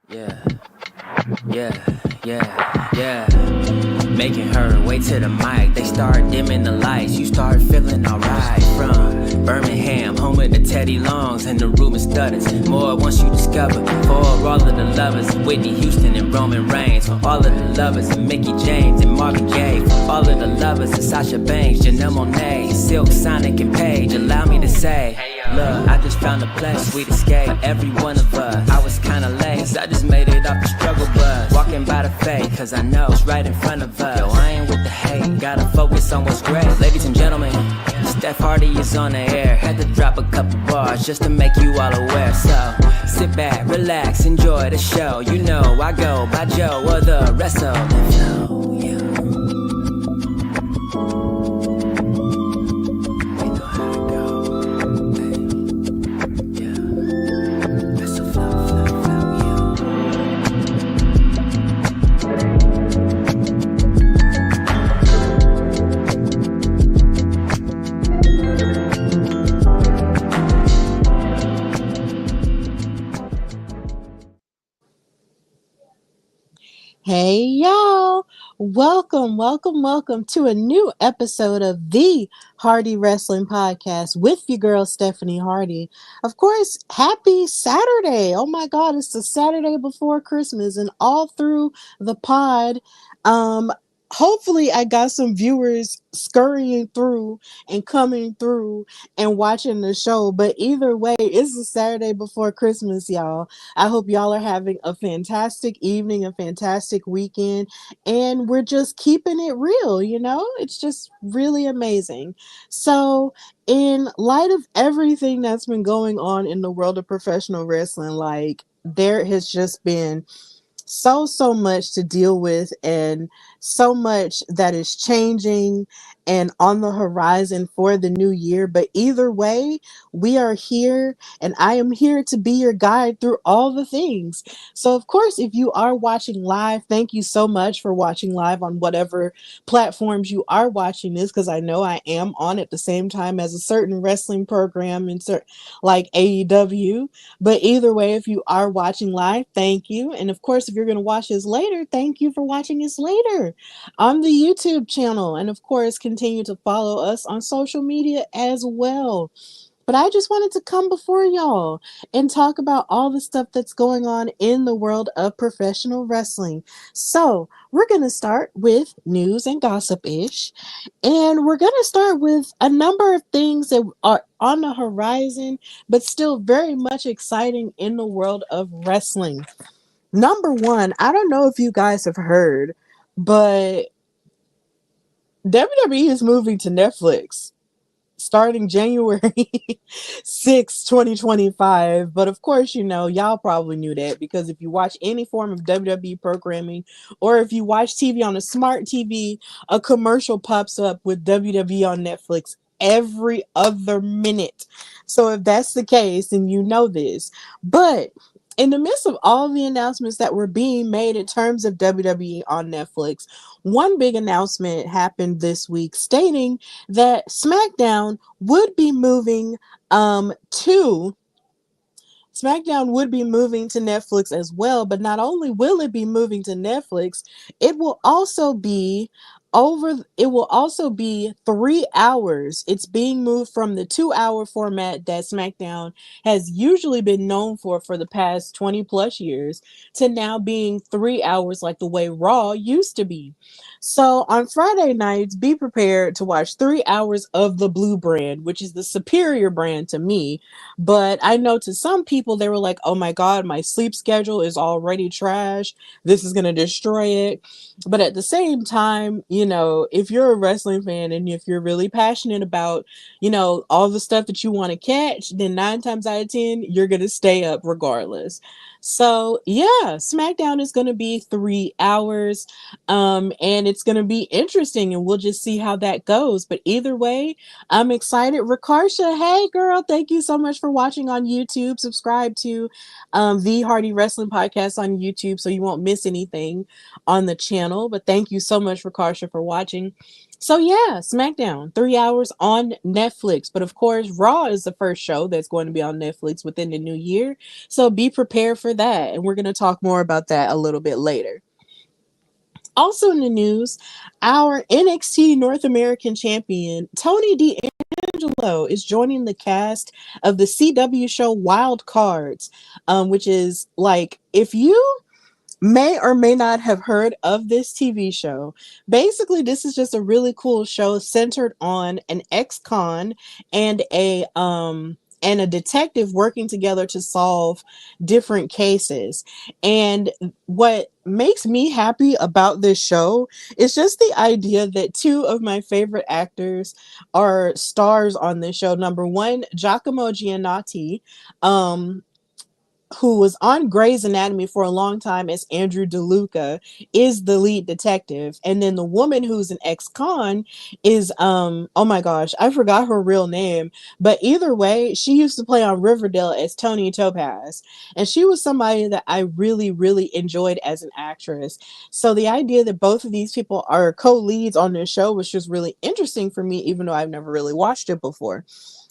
Yeah, yeah. Making her way to the mic. They start dimming the lights. You start feeling alright. From Birmingham, home of the Teddy Longs, and the Ruben Studders. More once you discover. For all of the lovers, Whitney Houston and Roman Reigns. For all of the lovers, and Mickey James and Marvin Gaye. For all of the lovers, and Sasha Banks, Janelle Monáe, Silk, Sonic, and Paige. Allow me to say, look, I just found a place, sweet escape for every one of us. I was kinda late, cause I just made it off the struggle bus. Walking by the fate, cause I know it's right in front of us. Yo, I ain't with the hate, gotta focus on what's great. Ladies and gentlemen, Steph Hardy is on the air. Had to drop a couple bars just to make you all aware. So, sit back, relax, enjoy the show. You know I go by Joe or the rest of the flow. Yeah. Hey y'all, welcome to a new episode of the Hardy Wrestling Podcast with your girl Stephanie Hardy. Of course, happy Saturday. Oh my God, it's the Saturday before Christmas, and all through the pod, um, hopefully I got some viewers scurrying through and coming through and watching the show. But either way, it's the Saturday before Christmas, y'all. I hope y'all are having a fantastic evening, a fantastic weekend, and we're just keeping it real, It's just really amazing. So, in light of everything that's been going on in the world of professional wrestling, like, there has just been so much to deal with, and so much that is changing and on the horizon for the new year. But either way, we are here, and I am here to be your guide through all the things. So of course, if you are watching live, thank you so much for watching live on whatever platforms you are watching this, because I know I am on at the same time as a certain wrestling program like AEW. But either way, if you are watching live, thank you. And of course, if you're going to watch this later, thank you for watching us later on the YouTube channel. And of course, continue to follow us on social media as well. But I just wanted to come before y'all and talk about all the stuff that's going on in the world of professional wrestling. So we're going to start with news and gossip-ish. And we're going to start with a number of things that are on the horizon, but still very much exciting in the world of wrestling. Number one, I don't know if you guys have heard, but WWE is moving to Netflix starting January 6, 2025. But of course, y'all probably knew that, because if you watch any form of WWE programming, or if you watch TV on a smart TV, a commercial pops up with WWE on Netflix every other minute. So if that's the case, then you know this. But in the midst of all the announcements that were being made in terms of WWE on Netflix, one big announcement happened this week stating that SmackDown would be moving to SmackDown would be moving to Netflix as well. But not only will it be moving to Netflix, it will also be it will also be 3 hours. It's being moved from the 2 hour format that SmackDown has usually been known for the past 20 plus years, to now being 3 hours, like the way Raw used to be. So on Friday nights, be prepared to watch 3 hours of the Blue brand, which is the superior brand to me. But I know to some people, they were like, oh my God, my sleep schedule is already trash. This is going to destroy it. But at the same time, if you're a wrestling fan, and if you're really passionate about, all the stuff that you want to catch, then 9 times out of 10, you're going to stay up regardless. So yeah, SmackDown is going to be 3 hours, and it's going to be interesting, and we'll just see how that goes. But either way, I'm excited. Rikarsha, hey girl, thank you so much for watching on YouTube. Subscribe to the Hardy Wrestling Podcast on YouTube so you won't miss anything on the channel. But thank you so much, Rikarsha, for watching. So yeah, SmackDown, 3 hours on Netflix. But of course, Raw is the first show that's going to be on Netflix within the new year. So be prepared for that. And we're going to talk more about that a little bit later. Also in the news, our NXT North American champion, Tony D'Angelo, is joining the cast of the CW show Wild Cards, which is like, if you may or may not have heard of this TV show. Basically, this is just a really cool show centered on an ex-con and a detective working together to solve different cases. And what makes me happy about this show is just the idea that two of my favorite actors are stars on this show. Number one, Giacomo Giannotti, um, who was on Grey's Anatomy for a long time as Andrew DeLuca, is the lead detective. And then the woman who's an ex-con is oh my gosh, I forgot her real name. But either way, she used to play on Riverdale as Tony Topaz. And she was somebody that I really, really enjoyed as an actress. So the idea that both of these people are co-leads on this show was just really interesting for me, even though I've never really watched it before.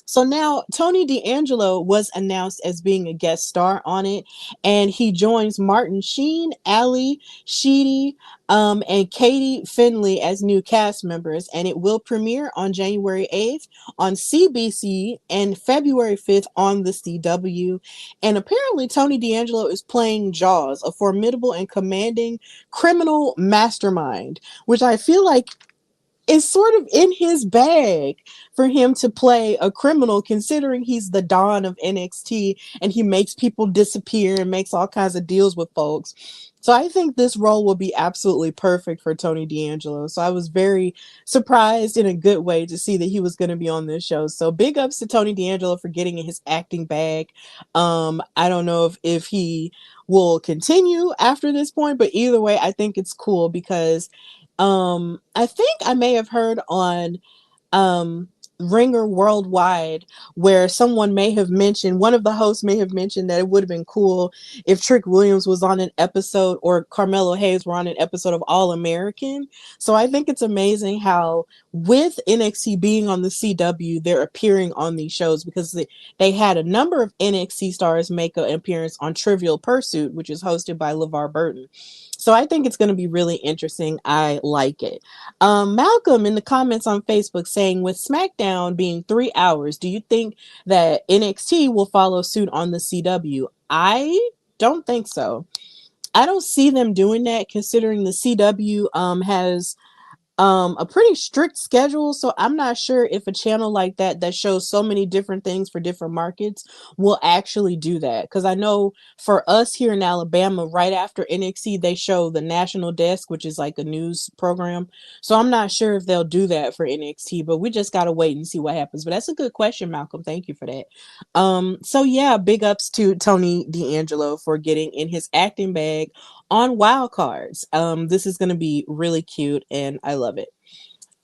So now Tony D'Angelo was announced as being a guest star on it, and he joins Martin Sheen, Ali Sheedy, and Katie Finley as new cast members, and it will premiere on January 8th on CBC and February 5th on the CW. And apparently Tony D'Angelo is playing Jaws, a formidable and commanding criminal mastermind, which I feel like is sort of in his bag for him to play a criminal, considering he's the Don of NXT and he makes people disappear and makes all kinds of deals with folks. So I think this role will be absolutely perfect for Tony D'Angelo. So I was very surprised in a good way to see that he was going to be on this show. So big ups to Tony D'Angelo for getting in his acting bag. I don't know if he will continue after this point, but either way, I think it's cool because I think I may have heard on um Ringer Worldwide where someone may have mentioned, one of the hosts may have mentioned that it would have been cool if Trick Williams was on an episode or Carmelo Hayes were on an episode of All American. So I think it's amazing how with NXT being on the CW, they're appearing on these shows because they had a number of NXT stars make an appearance on Trivial Pursuit, which is hosted by LeVar Burton. So I think it's going to be really interesting. I like it. Malcolm in the comments on Facebook saying, with SmackDown being 3 hours, do you think that NXT will follow suit on the CW? I don't think so. I don't see them doing that, considering the CW has a pretty strict schedule, so I'm not sure if a channel like that shows so many different things for different markets will actually do that, because I know for us here in Alabama, right after NXT they show the National Desk, which is like a news program. So I'm not sure if they'll do that for NXT, but we just got to wait and see what happens. But that's a good question, Malcolm. Thank you for that. So yeah, big ups to Tony D'Angelo for getting in his acting bag on Wild Cards. This is going to be really cute and I love it.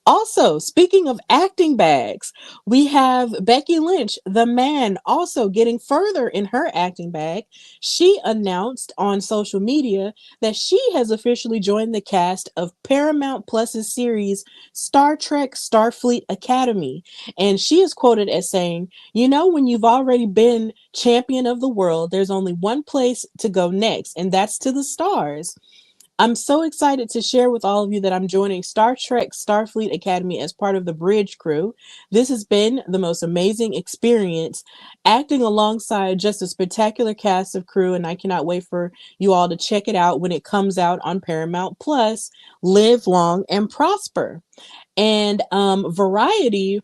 Also, speaking of acting bags, we have Becky Lynch, the man, also getting further in her acting bag. She announced on social media that she has officially joined the cast of Paramount Plus's series Star Trek Starfleet Academy. And she is quoted as saying, "You know, when you've already been champion of the world, there's only one place to go next, and that's to the stars. I'm so excited to share with all of you that I'm joining Star Trek Starfleet Academy as part of the Bridge crew. This has been the most amazing experience acting alongside just a spectacular cast of crew, and I cannot wait for you all to check it out when it comes out on Paramount Plus. Live long and prosper." And Variety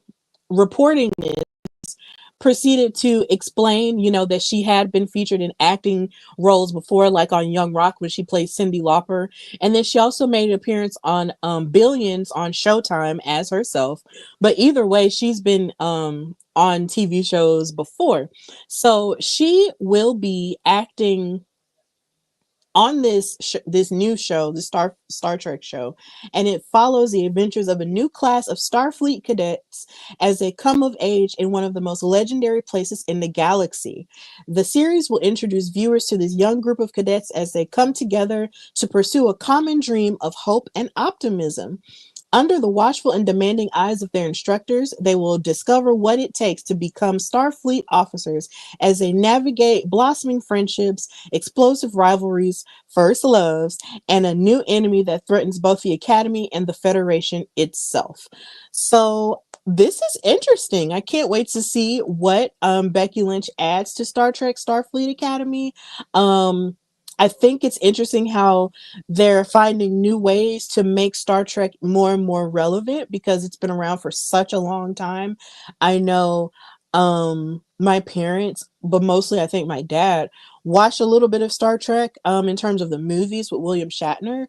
reporting this proceeded to explain, that she had been featured in acting roles before, like on Young Rock when she played Cyndi Lauper. And then she also made an appearance on Billions on Showtime as herself. But either way, she's been on TV shows before. So she will be acting on this new show, the Star Trek show, and it follows the adventures of a new class of Starfleet cadets as they come of age in one of the most legendary places in the galaxy. The series will introduce viewers to this young group of cadets as they come together to pursue a common dream of hope and optimism. Under the watchful and demanding eyes of their instructors, they will discover what it takes to become Starfleet officers as they navigate blossoming friendships, explosive rivalries, first loves, and a new enemy that threatens both the Academy and the Federation itself. So, this is interesting. I can't wait to see what Becky Lynch adds to Star Trek Starfleet Academy. I think it's interesting how they're finding new ways to make Star Trek more and more relevant because it's been around for such a long time. I know my parents, but mostly I think my dad watched a little bit of Star Trek in terms of the movies with William Shatner.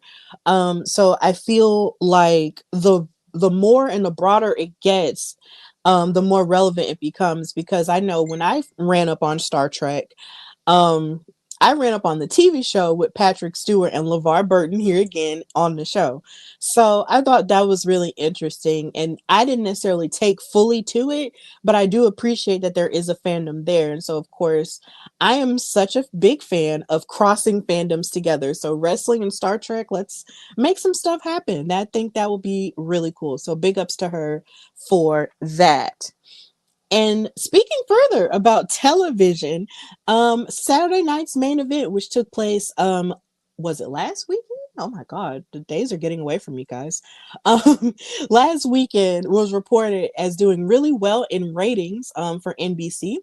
So I feel like the more and the broader it gets, the more relevant it becomes because I know when I ran up on Star Trek, um, I ran up on the TV show with Patrick Stewart and LeVar Burton here again on the show. So I thought that was really interesting. And I didn't necessarily take fully to it, but I do appreciate that there is a fandom there. And so, of course, I am such a big fan of crossing fandoms together. So, wrestling and Star Trek, let's make some stuff happen. I think that will be really cool. So, big ups to her for that. And speaking further about television, Saturday night's main event, which took place, was it last weekend? Oh my God, the days are getting away from me, guys. Um, Last weekend was reported as doing really well in ratings for NBC.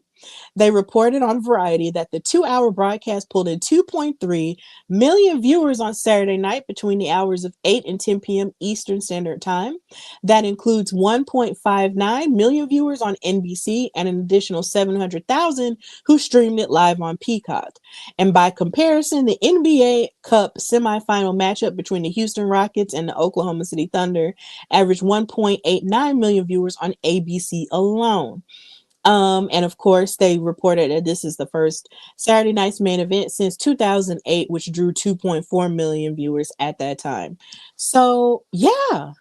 They reported on Variety that the 2 hour broadcast pulled in 2.3 million viewers on Saturday night between the hours of 8 and 10 p.m. Eastern Standard Time. That includes 1.59 million viewers on NBC and an additional 700,000 who streamed it live on Peacock. And by comparison, the NBA Cup semifinal matchup between the Houston Rockets and the Oklahoma City Thunder averaged 1.89 million viewers on ABC alone. And of course, they reported that this is the first Saturday night's main event since 2008, which drew 2.4 million viewers at that time. So, yeah,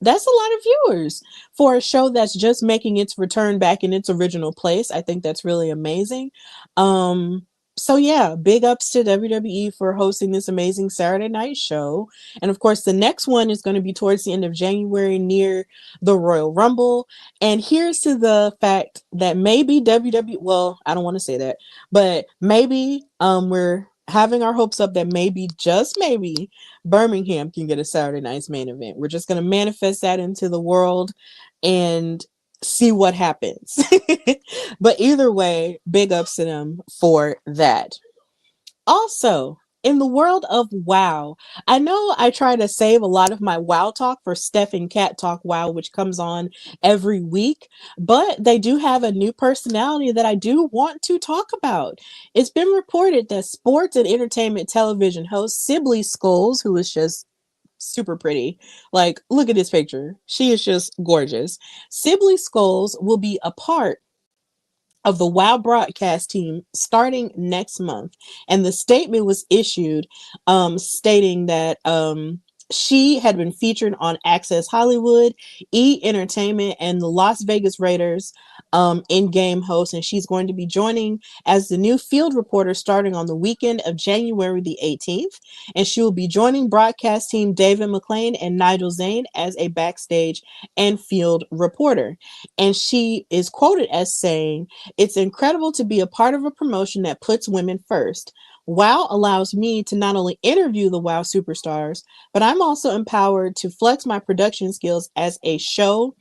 that's a lot of viewers for a show that's just making its return back in its original place. I think that's really amazing. Um, so yeah, big ups to WWE for hosting this amazing Saturday night show. And of course, the next one is going to be towards the end of January near the Royal Rumble. And here's to the fact that maybe WWE, well, I don't want to say that, but maybe we're having our hopes up that maybe, just maybe, Birmingham can get a Saturday night's main event. We're just going to manifest that into the world and see what happens. But either way, big ups to them for that. Also, in the world of WoW, I know I try to save a lot of my WoW talk for Steph and Cat Talk WoW, which comes on every week, but they do have a new personality that I do want to talk about. It's been reported that sports and entertainment television host Sibley Skulls, who is just super pretty. Like, look at this picture. She is just gorgeous. Sibley Skulls will be a part of the WoW broadcast team starting next month. And the statement was issued stating that she had been featured on Access Hollywood, E Entertainment, and the Las Vegas Raiders in-game host. And she's going to be joining as the new field reporter starting on the weekend of January the 18th. And she will be joining broadcast team David McLean and Nigel Zane as a backstage and field reporter. And she is quoted as saying, "It's incredible to be a part of a promotion that puts women first. WoW allows me to not only interview the WoW superstars, but I'm also empowered to flex my production skills as a show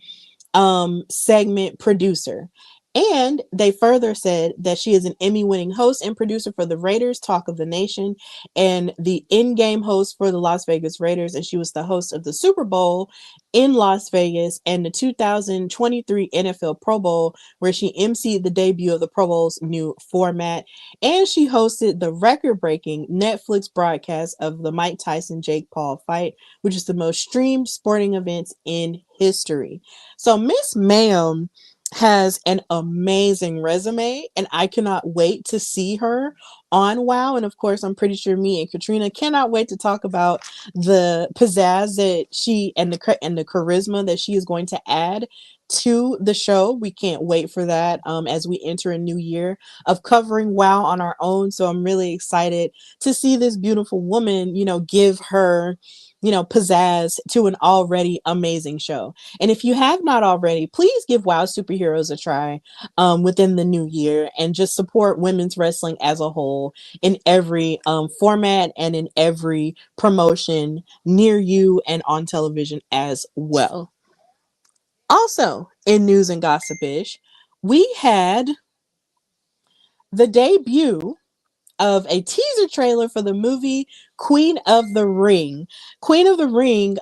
segment producer." And they further said that she is an Emmy-winning host and producer for the Raiders Talk of the Nation and the in-game host for the Las Vegas Raiders. And she was the host of the Super Bowl in Las Vegas and the 2023 NFL Pro Bowl, where she emceed the debut of the Pro Bowl's new format. And she hosted the record-breaking Netflix broadcast of the Mike Tyson-Jake Paul fight, which is the most streamed sporting events in history. So Miss Ma'am has an amazing resume, and I cannot wait to see her on WoW. And of course, I'm pretty sure me and Katrina cannot wait to talk about the pizzazz that she and the charisma that she is going to add to the show. We can't wait for that as we enter a new year of covering WoW on our own. So I'm really excited to see this beautiful woman, give her pizzazz to an already amazing show. And if you have not already, please give Wow Superheroes a try within the new year and just support women's wrestling as a whole in every format and in every promotion near you and on television as well. Also, in news and gossipish, we had the debut of a teaser trailer for the movie Queen of the Ring. Queen of the Ring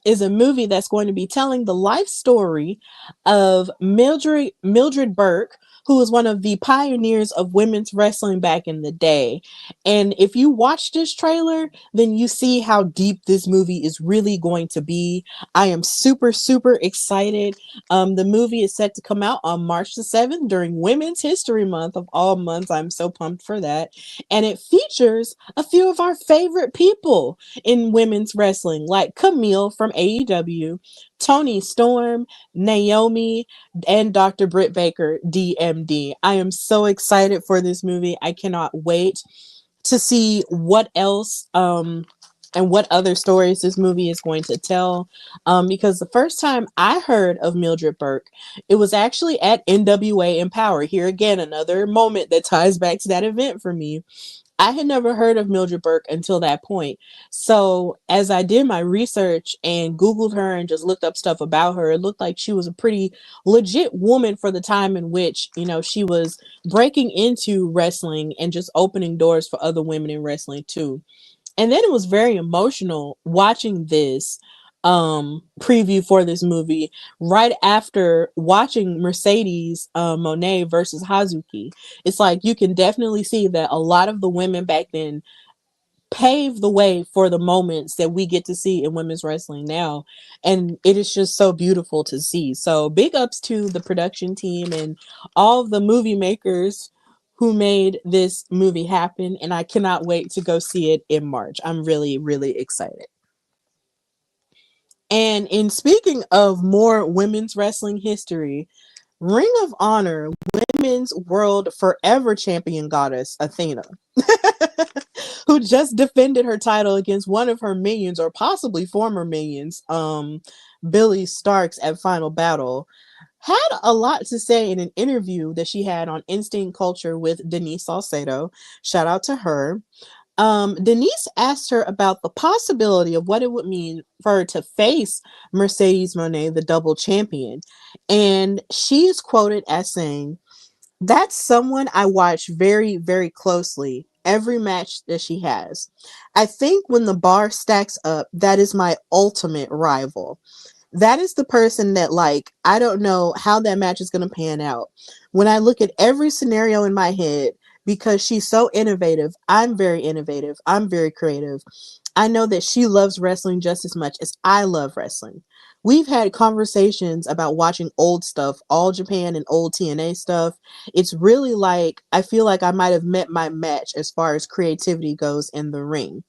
is a movie that's going to be telling the life story of Mildred Burke, who was one of the pioneers of women's wrestling back in the day. And if you watch this trailer, then you see how deep this movie is really going to be. I am super, super excited. The movie is set to come out on March the 7th during Women's History Month of all months. I'm so pumped for that. And it features a few of our favorite people in women's wrestling, like Camille from AEW, Tony Storm, Naomi, and Dr. Britt Baker, DMD. I am so excited for this movie. I cannot wait to see what else and what other stories this movie is going to tell. Because the first time I heard of Mildred Burke, it was actually at NWA Empower. Here again, another moment that ties back to that event for me. I had never heard of Mildred Burke until that point. So as I did my research and Googled her and just looked up stuff about her, it looked like she was a pretty legit woman for the time in which, she was breaking into wrestling and just opening doors for other women in wrestling too. And then it was very emotional watching this preview for this movie right after watching Mercedes Monet versus Hazuki. It's like you can definitely see that a lot of the women back then paved the way for the moments that we get to see in women's wrestling now, and it is just so beautiful to see. So big ups to the production team and all of the movie makers who made this movie happen, and I cannot wait to go see it in March. I'm really, really excited. And in speaking of more women's wrestling history, Ring of Honor Women's World Forever Champion goddess Athena, who just defended her title against one of her minions or possibly former minions, Billy Starks at Final Battle, had a lot to say in an interview that she had on Instinct Culture with Denise Salcedo. Shout out to her. Denise asked her about the possibility of what it would mean for her to face Mercedes Monet, the double champion. And she is quoted as saying, "That's someone I watch very, very closely every match that she has. I think when the bar stacks up, that is my ultimate rival. That is the person that, like, I don't know how that match is going to pan out. When I look at every scenario in my head, because she's so innovative, I'm very innovative, I'm very creative. I know that she loves wrestling just as much as I love wrestling. We've had conversations about watching old stuff, all Japan and old TNA stuff. It's really like I feel like I might have met my match as far as creativity goes in the ring."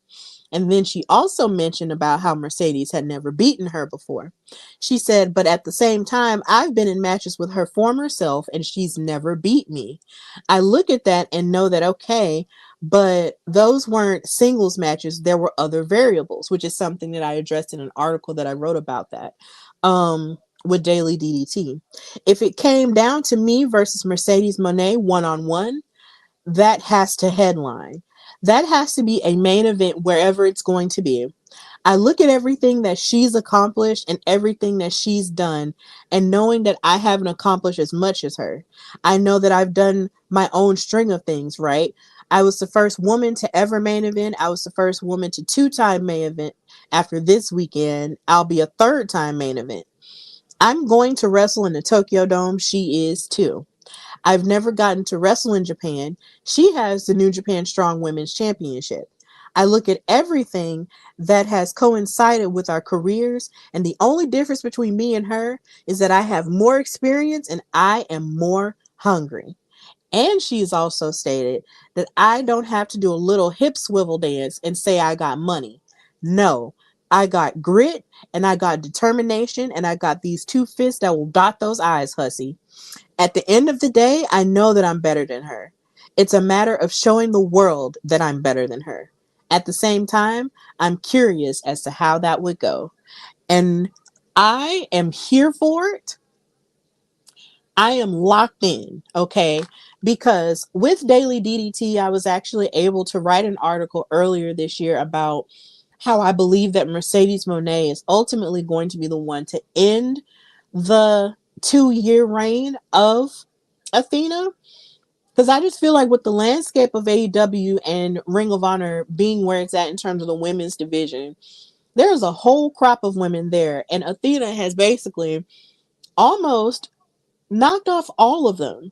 And then she also mentioned about how Mercedes had never beaten her before. She said, "But at the same time, I've been in matches with her former self and she's never beat me. I look at that and know that, okay, but those weren't singles matches. There were other variables," which is something that I addressed in an article that I wrote about that. With Daily DDT. "If it came down to me versus Mercedes Monet one-on-one, that has to headline. That has to be a main event wherever it's going to be. I look at everything that she's accomplished and everything that she's done, and knowing that I haven't accomplished as much as her. I know that I've done my own string of things, right? I was the first woman to ever main event. I was the first woman to two-time main event. After this weekend, I'll be a third-time main event. I'm going to wrestle in the Tokyo Dome. She is too. I've never gotten to wrestle in Japan. She has the New Japan Strong Women's Championship. I look at everything that has coincided with our careers, and the only difference between me and her is that I have more experience and I am more hungry." And she's also stated that I don't have to do a little hip swivel dance and say I got money. No, I got grit and I got determination and I got these two fists that will dot those eyes, hussy. At the end of the day, I know that I'm better than her. It's a matter of showing the world that I'm better than her. At the same time, I'm curious as to how that would go. And I am here for it. I am locked in, okay? Because with Daily DDT, I was actually able to write an article earlier this year about how I believe that Mercedes Moné is ultimately going to be the one to end the 2-year reign of Athena. Because I just feel like with the landscape of AEW and Ring of Honor being where it's at in terms of the women's division, there's a whole crop of women there. And Athena has basically almost knocked off all of them,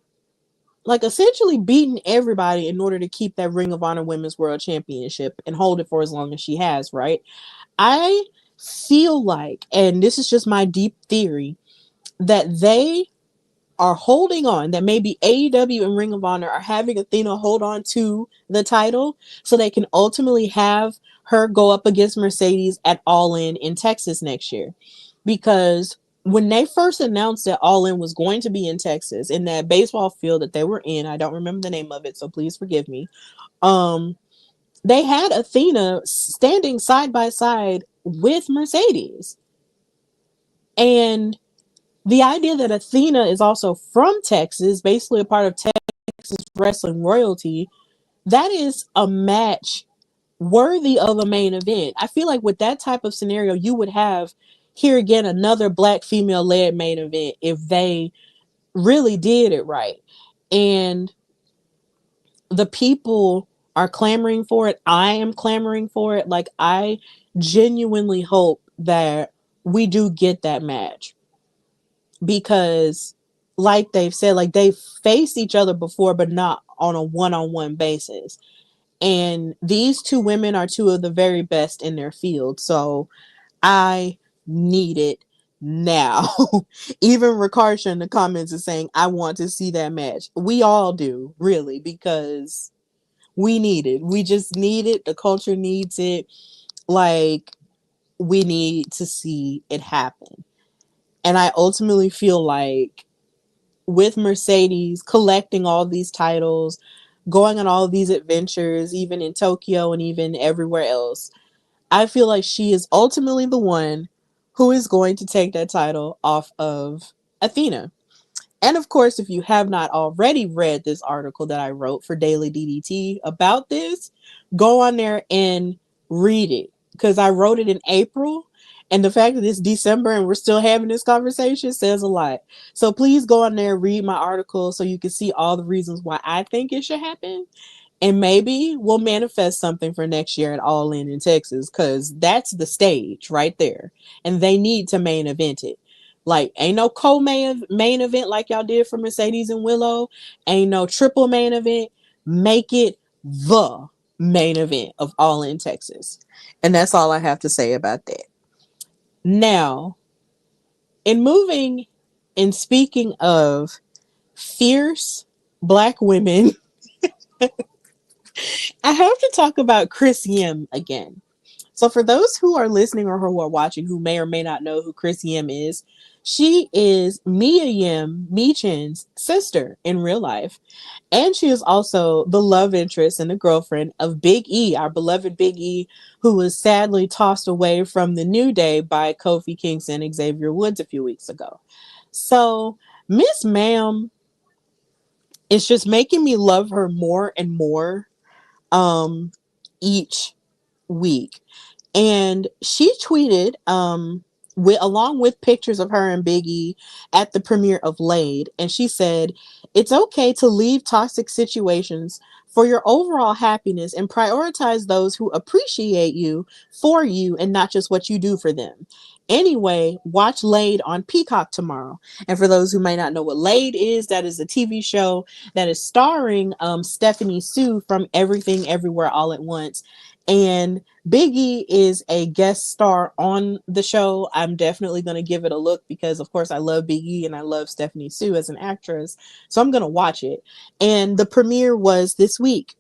like essentially beaten everybody in order to keep that Ring of Honor Women's World Championship and hold it for as long as she has, right? I feel like, and this is just my deep theory, that they are holding on, that maybe AEW and Ring of Honor are having Athena hold on to the title so they can ultimately have her go up against Mercedes at All In Texas next year. Because when they first announced that All In was going to be in Texas, in that baseball field that they were in, I don't remember the name of it, so please forgive me. They had Athena standing side by side with Mercedes. And the idea that Athena is also from Texas, basically a part of Texas wrestling royalty, that is a match worthy of a main event. I feel like with that type of scenario, you would have here again another black female led main event if they really did it right. And the people are clamoring for it. I am clamoring for it. Like, I genuinely hope that we do get that match, because like they've said, like they've faced each other before, but not on a one-on-one basis. And these two women are two of the very best in their field. So I need it now. Even Rikarsha in the comments is saying, I want to see that match. We all do, really, because we need it. We just need it. The culture needs it. Like, we need to see it happen. And I ultimately feel like with Mercedes collecting all these titles, going on all these adventures, even in Tokyo and even everywhere else, I feel like she is ultimately the one who is going to take that title off of Athena. And of course, if you have not already read this article that I wrote for Daily DDT about this, go on there and read it, because I wrote it in April. And the fact that it's December and we're still having this conversation says a lot. So please go on there, read my article so you can see all the reasons why I think it should happen. And maybe we'll manifest something for next year at All In Texas, because that's the stage right there. And they need to main event it. Like, ain't no co-main event like y'all did for Mercedes and Willow. Ain't no triple main event. Make it the main event of All In Texas. And that's all I have to say about that. Now, in moving and speaking of fierce black women, I have to talk about Chris Yim again. So for those who are listening or who are watching who may or may not know who Chris Yim is, she is Mia Yim, Michin's sister in real life. And she is also the love interest and the girlfriend of Big E, our beloved Big E, who was sadly tossed away from the New Day by Kofi Kingston and Xavier Woods a few weeks ago. So Miss Ma'am is just making me love her more and more each week. And she tweeted with along with pictures of her and Biggie at the premiere of Laid, and she said, "It's okay to leave toxic situations for your overall happiness and prioritize those who appreciate you for you and not just what you do for them. Anyway, watch Laid on Peacock tomorrow." And for those who may not know what Laid is, that is a TV show that is starring Stephanie Sue from Everything Everywhere All at Once. And Biggie is a guest star on the show. I'm definitely going to give it a look because, of course, I love Biggie and I love Stephanie Sue as an actress. So I'm going to watch it. And the premiere was this week.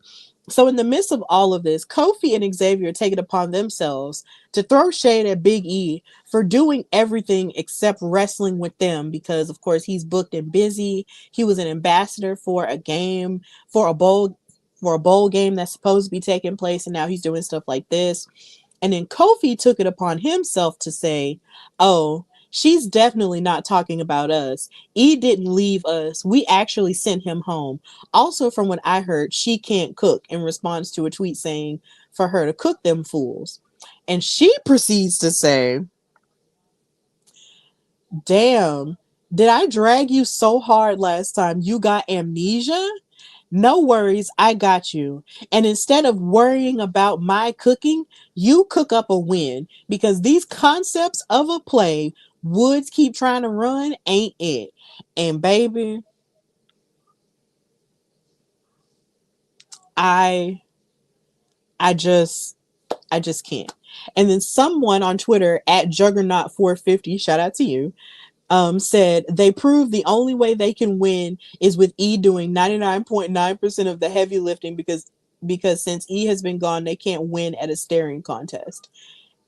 So in the midst of all of this, Kofi and Xavier take it upon themselves to throw shade at Big E for doing everything except wrestling with them because, of course, he's booked and busy. He was an ambassador for a game, for a bowl for a bowl game that's supposed to be taking place, and now he's doing stuff like this. And then Kofi took it upon himself to say, oh, she's definitely not talking about us. E didn't leave us. We actually sent him home. Also, from what I heard, she can't cook, in response to a tweet saying for her to cook them fools. And she proceeds to say, damn, did I drag you so hard last time you got amnesia? No worries, I got you. And instead of worrying about my cooking, you cook up a win, because these concepts of a play Woods keep trying to run ain't it. And baby, I I just I just can't. And then someone on Twitter at Juggernaut450, shout out to you, said they proved the only way they can win is with E doing 99.9% of the heavy lifting, because since E has been gone, they can't win at a staring contest.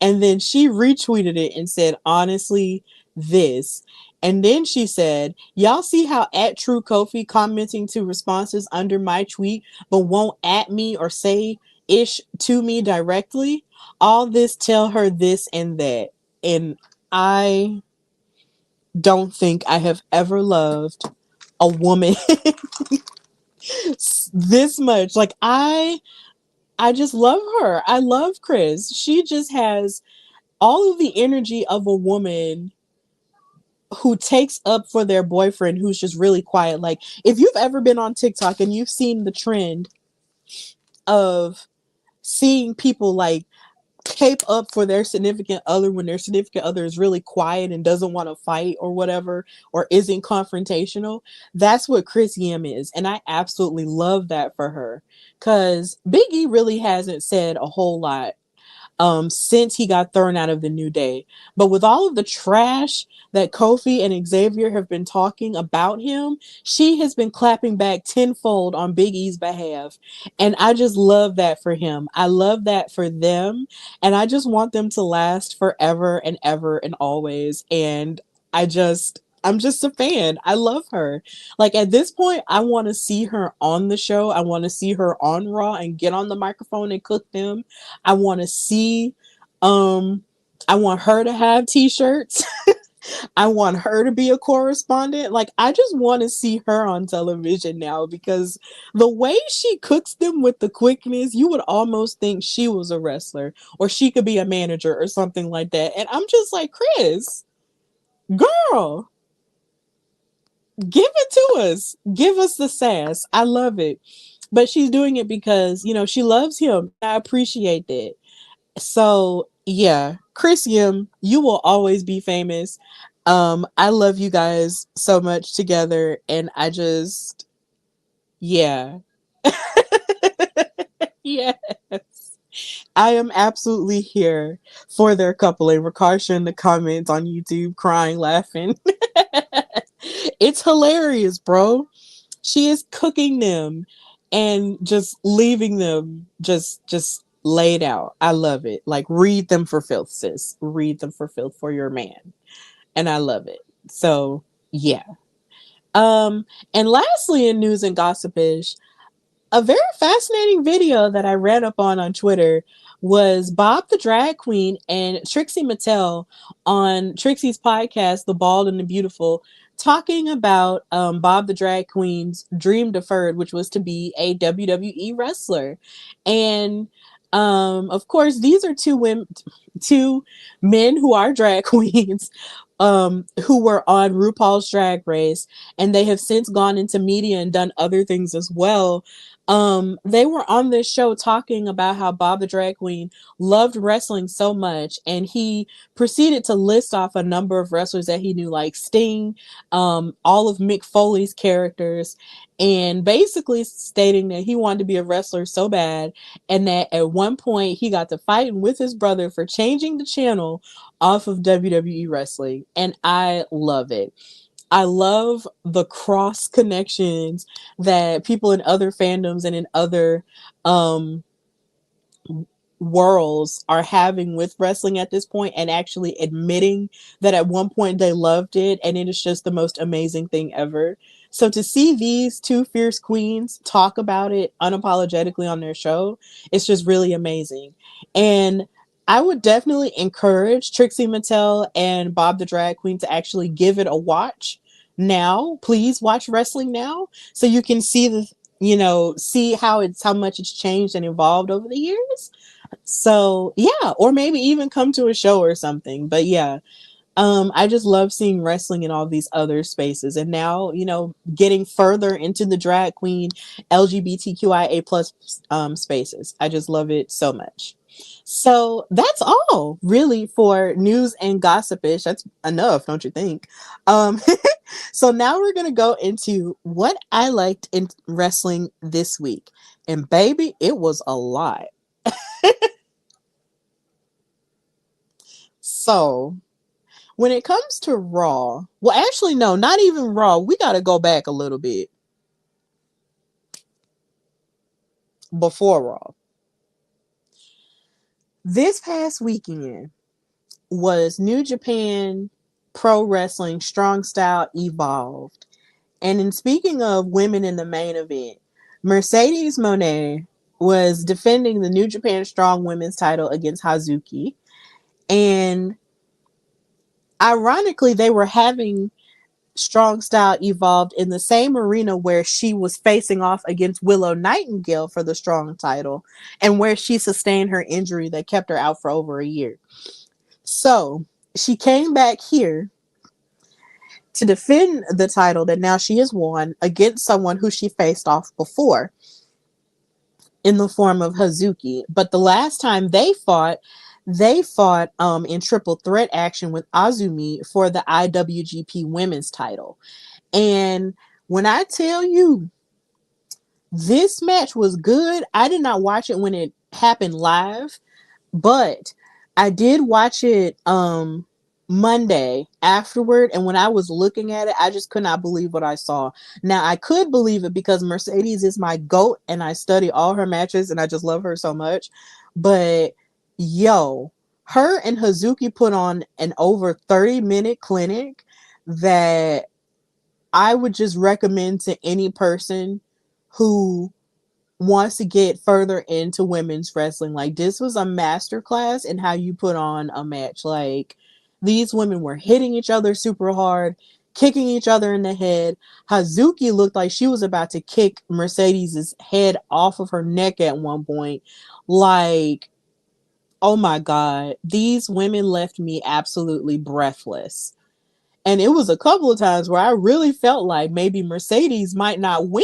And then she retweeted it and said, honestly, this. And then she said, y'all see how at True Kofi commenting to responses under my tweet, but won't at me or say ish to me directly? All this tell her this and that. And I don't think I have ever loved a woman this much. Like I just love her. I love Chris. She just has all of the energy of a woman who takes up for their boyfriend who's just really quiet. Like, if you've ever been on TikTok and you've seen the trend of seeing people like cape up for their significant other when their significant other is really quiet and doesn't want to fight or whatever, or isn't confrontational, that's what Chris Yim is. And I absolutely love that for her, because Big E really hasn't said a whole lot since he got thrown out of the New Day. But with all of the trash that Kofi and Xavier have been talking about him, she has been clapping back tenfold on Big E's behalf. And I just love that for him. I love that for them. And I just want them to last forever and ever and always. And I'm just a fan. I love her. Like, at this point, I want to see her on the show. I want to see her on Raw and get on the microphone and cook them. I want to see I want her to have t-shirts. I want her to be a correspondent. Like, I just want to see her on television now, because the way she cooks them with the quickness, you would almost think she was a wrestler or she could be a manager or something like that. And I'm just like, Chris, girl, give it to us. Give us the sass. I love it. But she's doing it because, she loves him. I appreciate that. So yeah, Chris Yim, you will always be famous. I love you guys so much together, and I just, yeah. Yes. I am absolutely here for their coupling. Rakarsha in the comments on YouTube crying, laughing. It's hilarious, bro. She is cooking them and just leaving them just laid out. I love it. Like, read them for filth, sis. Read them for filth for your man. And I love it. So yeah. And lastly, in news and gossipish, a very fascinating video that I read up on Twitter was Bob the Drag Queen and Trixie Mattel on Trixie's podcast, The Bald and the Beautiful, talking about Bob the Drag Queen's dream deferred, which was to be a WWE wrestler. And of course, these are two men who are drag queens, who were on RuPaul's Drag Race, and they have since gone into media and done other things as well. They were on this show talking about how Bob the Drag Queen loved wrestling so much, and he proceeded to list off a number of wrestlers that he knew, like Sting, all of Mick Foley's characters, and basically stating that he wanted to be a wrestler so bad, and that at one point he got to fighting with his brother for changing the channel off of WWE wrestling, and I love it. I love the cross connections that people in other fandoms and in other worlds are having with wrestling at this point, and actually admitting that at one point they loved it, and it is just the most amazing thing ever. So to see these two fierce queens talk about it unapologetically on their show, it's just really amazing. And I would definitely encourage Trixie Mattel and Bob the Drag Queen to actually give it a watch now. Please watch wrestling now so you can see see how much it's changed and evolved over the years. So yeah, or maybe even come to a show or something. But yeah, I just love seeing wrestling in all these other spaces. And now, getting further into the drag queen LGBTQIA plus spaces. I just love it so much. So that's all really for news and gossipish. That's enough, don't you think? Um, so now we're gonna go into what I liked in wrestling this week. And baby, it was a lot. So when it comes to Raw, well, actually, no, not even Raw. We got to go back a little bit before Raw. This past weekend was New Japan Pro Wrestling Strong Style Evolved. And in speaking of women in the main event, Mercedes Moné was defending the New Japan Strong Women's title against Hazuki. And ironically, they were having Strong Style evolved in the same arena where she was facing off against Willow Nightingale for the Strong title and where she sustained her injury that kept her out for over a year. So she came back here to defend the title that now she has won against someone who she faced off before in the form of Hazuki. But the last time they fought in triple threat action with Azumi for the IWGP Women's title. And when I tell you this match was good, I did not watch it when it happened live, but I did watch it Monday afterward, and when I was looking at it, I just could not believe what I saw. Now I could believe it because Mercedes is my GOAT and I study all her matches and I just love her so much. But yo, her and Hazuki put on an over 30-minute clinic that I would just recommend to any person who wants to get further into women's wrestling. Like, this was a masterclass in how you put on a match. Like, these women were hitting each other super hard, kicking each other in the head. Hazuki looked like she was about to kick Mercedes's head off of her neck at one point. Like, oh my God, these women left me absolutely breathless. And it was a couple of times where I really felt like maybe Mercedes might not win.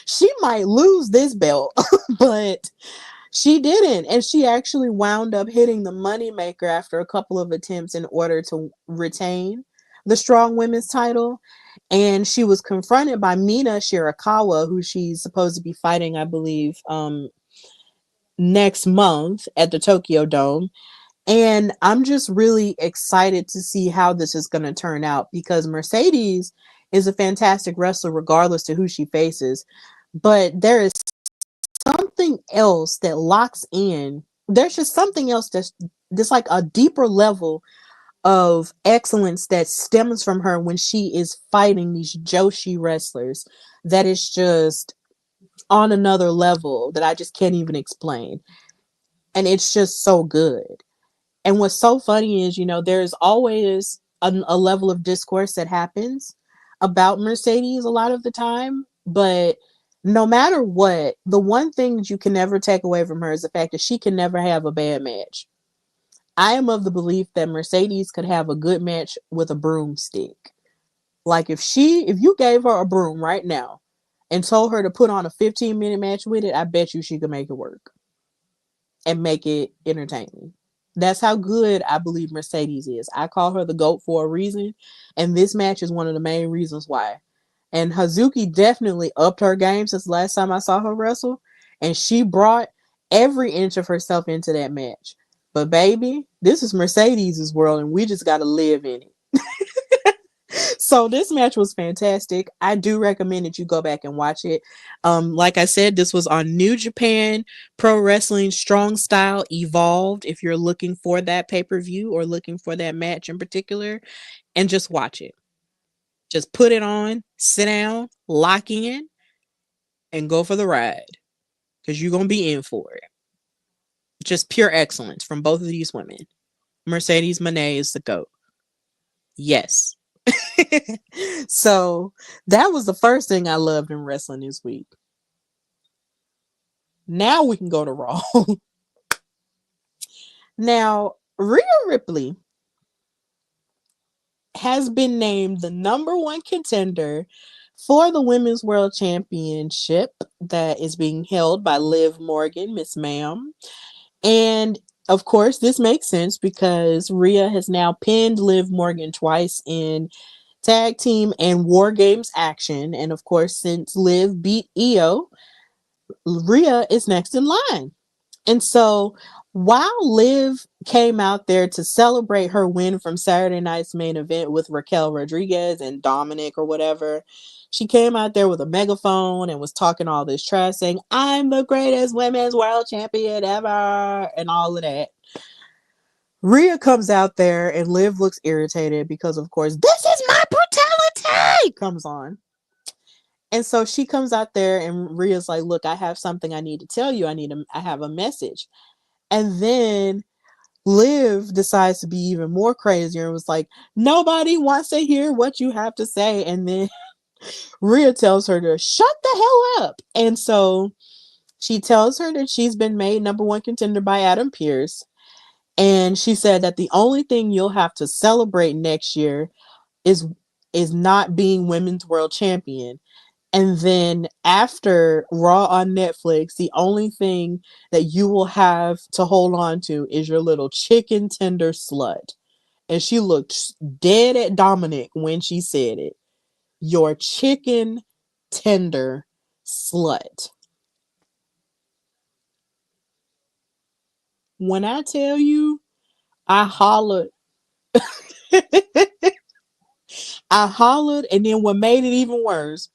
She might lose this belt, but she didn't. And she actually wound up hitting the moneymaker after a couple of attempts in order to retain the Strong Women's title. And she was confronted by Mina Shirakawa, who she's supposed to be fighting, I believe, next month at the Tokyo Dome. And I'm just really excited to see how this is going to turn out because Mercedes is a fantastic wrestler regardless to who she faces. But there is something else that locks in. There's just something else that's like a deeper level of excellence that stems from her when she is fighting these Joshi wrestlers that is just on another level that I just can't even explain. And it's just so good. And what's so funny is, there's always a level of discourse that happens about Mercedes a lot of the time. But no matter what, the one thing that you can never take away from her is the fact that she can never have a bad match. I am of the belief that Mercedes could have a good match with a broomstick. Like if you gave her a broom right now and told her to put on a 15-minute match with it, I bet you she could make it work and make it entertaining. That's how good I believe Mercedes is. I call her the GOAT for a reason, and this match is one of the main reasons why. And Hazuki definitely upped her game since the last time I saw her wrestle, and she brought every inch of herself into that match. But baby, this is Mercedes' world, and we just got to live in it. So this match was fantastic. I do recommend that you go back and watch it. Like I said, this was on New Japan Pro Wrestling Strong Style Evolved. If you're looking for that pay-per-view or looking for that match in particular, and just watch it. Just put it on, sit down, lock in, and go for the ride because you're going to be in for it. Just pure excellence from both of these women. Mercedes Moné is the GOAT. Yes. So that was the first thing I loved in wrestling this week. Now we can go to Raw. Now, Rhea Ripley has been named the number one contender for the Women's World Championship that is being held by Liv Morgan, Miss Ma'am. And of course, this makes sense because Rhea has now pinned Liv Morgan twice in tag team and War Games action. And of course, since Liv beat Io, Rhea is next in line. And so while Liv came out there to celebrate her win from Saturday night's main event with Raquel Rodriguez and Dominic or whatever, she came out there with a megaphone and was talking all this trash saying, I'm the greatest women's world champion ever, and all of that. Rhea comes out there and Liv looks irritated because, of course, this is my brutality comes on. And so she comes out there and Rhea's like, look, I have something I need to tell you. I have a message. And then Liv decides to be even more crazier and was like, nobody wants to hear what you have to say. And then Rhea tells her to shut the hell up. And so she tells her that she's been made number one contender by Adam Pearce. And she said that the only thing you'll have to celebrate next year is not being women's world champion. And then after Raw on Netflix, the only thing that you will have to hold on to is your little chicken tender slut. And she looked dead at Dominic when she said it. Your chicken tender slut. When I tell you, I hollered. I hollered, and then what made it even worse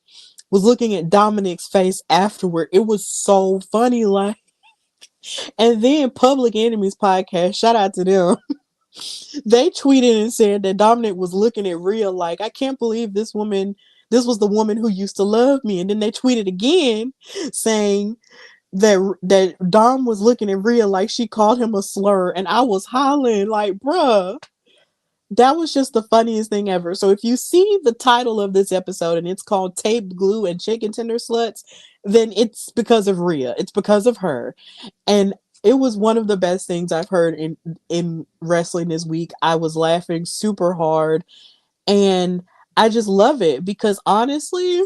was looking at Dominic's face afterward. It was so funny, like. And then Public Enemies podcast, shout out to them. They tweeted and said that Dominic was looking at Rhea like, I can't believe this was the woman who used to love me. And then they tweeted again saying that Dom was looking at Rhea like she called him a slur. And I was hollering like, bruh, that was just the funniest thing ever. So if you see the title of this episode and it's called Tape Glue and Chicken Tender Sluts, then it's because of Rhea. It's because of her. And it was one of the best things I've heard in wrestling this week. I was laughing super hard and I just love it because honestly,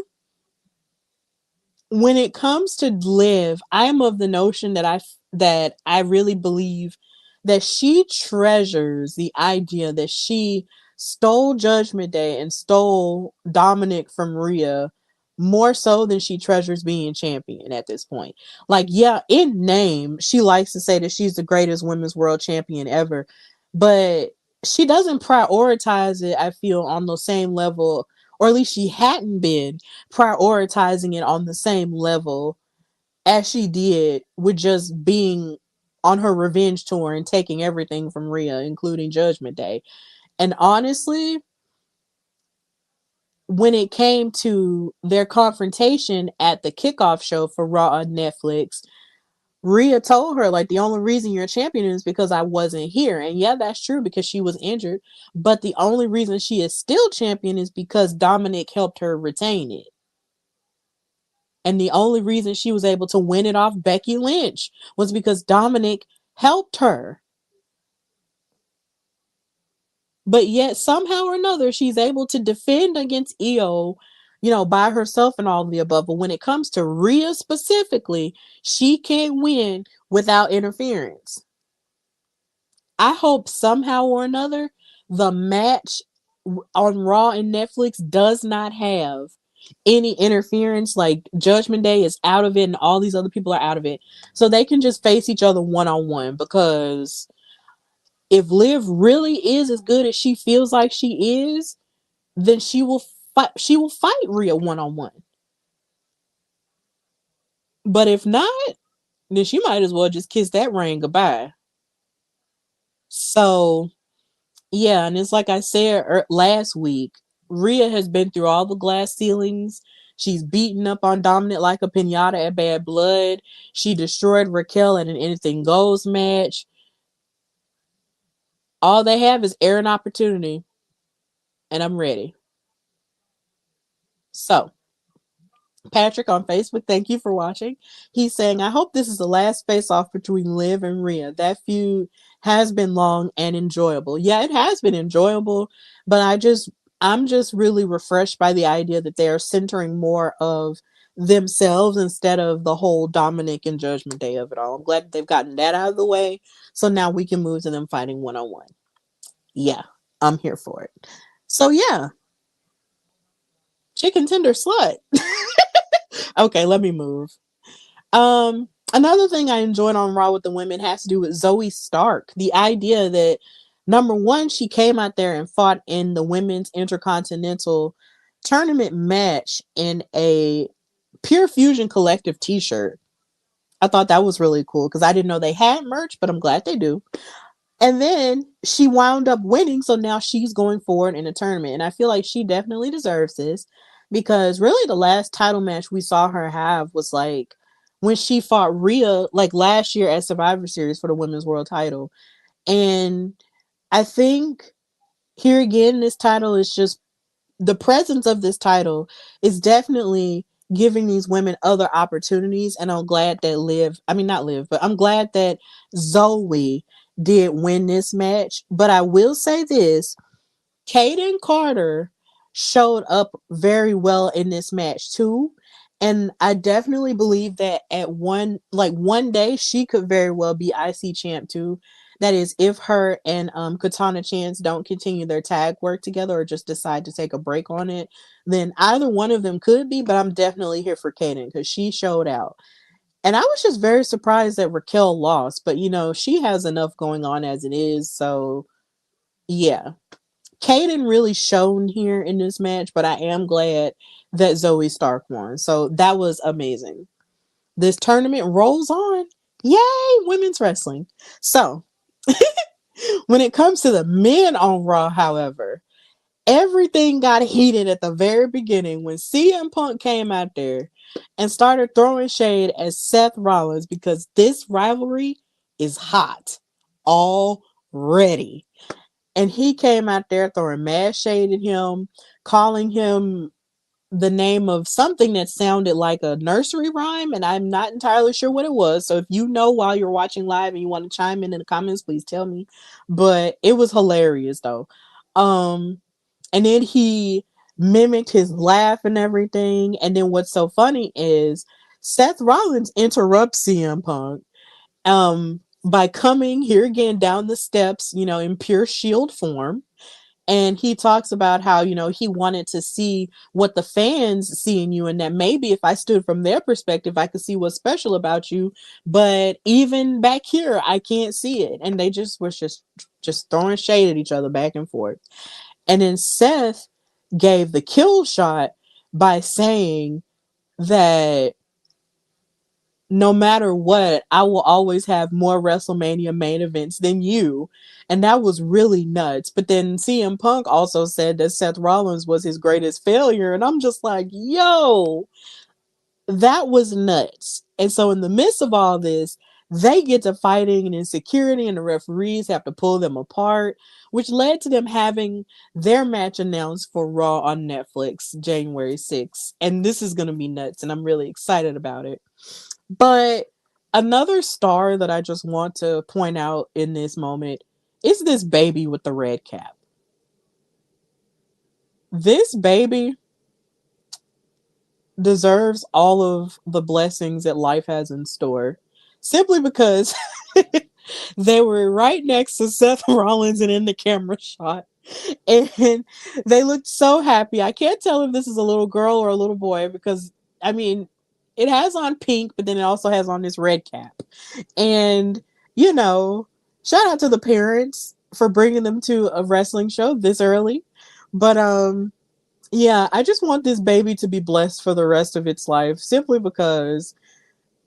when it comes to Liv, I am of the notion that I really believe that she treasures the idea that she stole Judgment Day and stole Dominic from Rhea more so than she treasures being champion at this point. Like, yeah, in name, she likes to say that she's the greatest women's world champion ever, but she doesn't prioritize it, I feel, on the same level, or at least she hadn't been prioritizing it on the same level as she did with just being on her revenge tour and taking everything from Rhea, including Judgment Day. And honestly, when it came to their confrontation at the kickoff show for Raw on Netflix, Rhea told her, like, the only reason you're a champion is because I wasn't here. And yeah, that's true because she was injured. But the only reason she is still champion is because Dominic helped her retain it. And the only reason she was able to win it off Becky Lynch was because Dominic helped her. But yet, somehow or another, she's able to defend against Io, by herself and all of the above. But when it comes to Rhea specifically, she can't win without interference. I hope somehow or another the match on Raw and Netflix does not have any interference. Like Judgment Day is out of it and all these other people are out of it. So they can just face each other one-on-one, because if Liv really is as good as she feels like she is, then she will fight Rhea one-on-one. But if not, then she might as well just kiss that ring goodbye. So yeah, and it's like I said last week, Rhea has been through all the glass ceilings. She's beaten up on Dominic like a pinata at Bad Blood. She destroyed Raquel at an Anything Goes match. All they have is air and opportunity, and I'm ready. So, Patrick on Facebook, thank you for watching. He's saying, I hope this is the last face off between Liv and Rhea. That feud has been long and enjoyable. Yeah, it has been enjoyable, but I'm just really refreshed by the idea that they are centering more of themselves instead of the whole Dominic and Judgment Day of it all. I'm glad that they've gotten that out of the way. So now we can move to them fighting one on one. Yeah, I'm here for it. So yeah, chicken tender slut. Okay, let me move. Another thing I enjoyed on Raw with the women has to do with Zoe Stark. The idea that number one, she came out there and fought in the women's intercontinental tournament match in a Pure Fusion Collective t-shirt. I thought that was really cool because I didn't know they had merch, but I'm glad they do. And then she wound up winning, so now she's going forward in a tournament. And I feel like she definitely deserves this because really the last title match we saw her have was like when she fought Rhea like last year at Survivor Series for the women's world title. And I think here again, this title is just the presence of this title is definitely giving these women other opportunities. And I'm glad that not Liv, but I'm glad that Zoe did win this match. But I will say this, Kaden Carter showed up very well in this match too. And I definitely believe that at one day she could very well be IC champ too. That is, if her and Katana Chance don't continue their tag work together or just decide to take a break on it, then either one of them could be. But I'm definitely here for Kaden because she showed out. And I was just very surprised that Raquel lost, but she has enough going on as it is. So yeah, Kaden really shone here in this match, but I am glad that Zoe Stark won. So that was amazing. This tournament rolls on. Yay, women's wrestling. So when it comes to the men on Raw, however, everything got heated at the very beginning when CM Punk came out there and started throwing shade at Seth Rollins because this rivalry is hot already. And he came out there throwing mad shade at him, calling him the name of something that sounded like a nursery rhyme, and I'm not entirely sure what it was. So if you know while you're watching live and you want to chime in the comments, please tell me. But it was hilarious though. And then he mimicked his laugh and everything. And then what's so funny is Seth Rollins interrupts CM Punk by coming here again down the steps, in pure Shield form. And he talks about how, he wanted to see what the fans see in you, and that maybe if I stood from their perspective, I could see what's special about you. But even back here, I can't see it. And they just throwing shade at each other back and forth. And then Seth gave the kill shot by saying that no matter what, I will always have more WrestleMania main events than you. And that was really nuts. But then CM Punk also said that Seth Rollins was his greatest failure. And I'm just like, yo, that was nuts. And so in the midst of all this, they get to fighting and insecurity, and the referees have to pull them apart, which led to them having their match announced for Raw on Netflix January 6th. And this is going to be nuts, and I'm really excited about it. But another star that I just want to point out in this moment is this baby with the red cap. This baby deserves all of the blessings that life has in store simply because they were right next to Seth Rollins and in the camera shot. And they looked so happy. I can't tell if this is a little girl or a little boy because, I mean, it has on pink, but then it also has on this red cap. And, shout out to the parents for bringing them to a wrestling show this early. But, yeah, I just want this baby to be blessed for the rest of its life simply because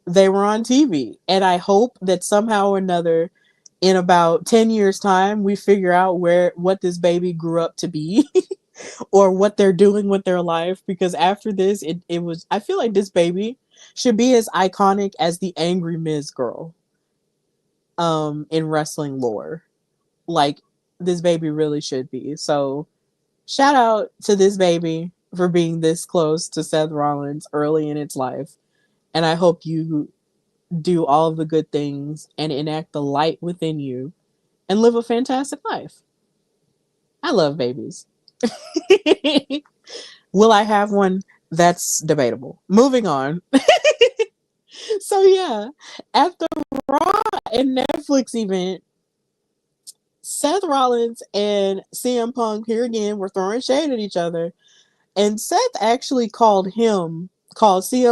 they were on TV. And I hope that somehow or another, in about 10 years' time, we figure out what this baby grew up to be. or what they're doing with their life, because after this it was, I feel like this baby should be as iconic as the angry Miz girl in wrestling lore. Like, this baby really should be. So shout out to this baby for being this close to Seth Rollins early in its life. And I hope you do all of the good things and enact the light within you and live a fantastic life. I love babies. Will I have one? That's debatable. Moving on. So yeah, at the Raw and Netflix event, Seth Rollins and CM Punk here again were throwing shade at each other. And Seth actually called CM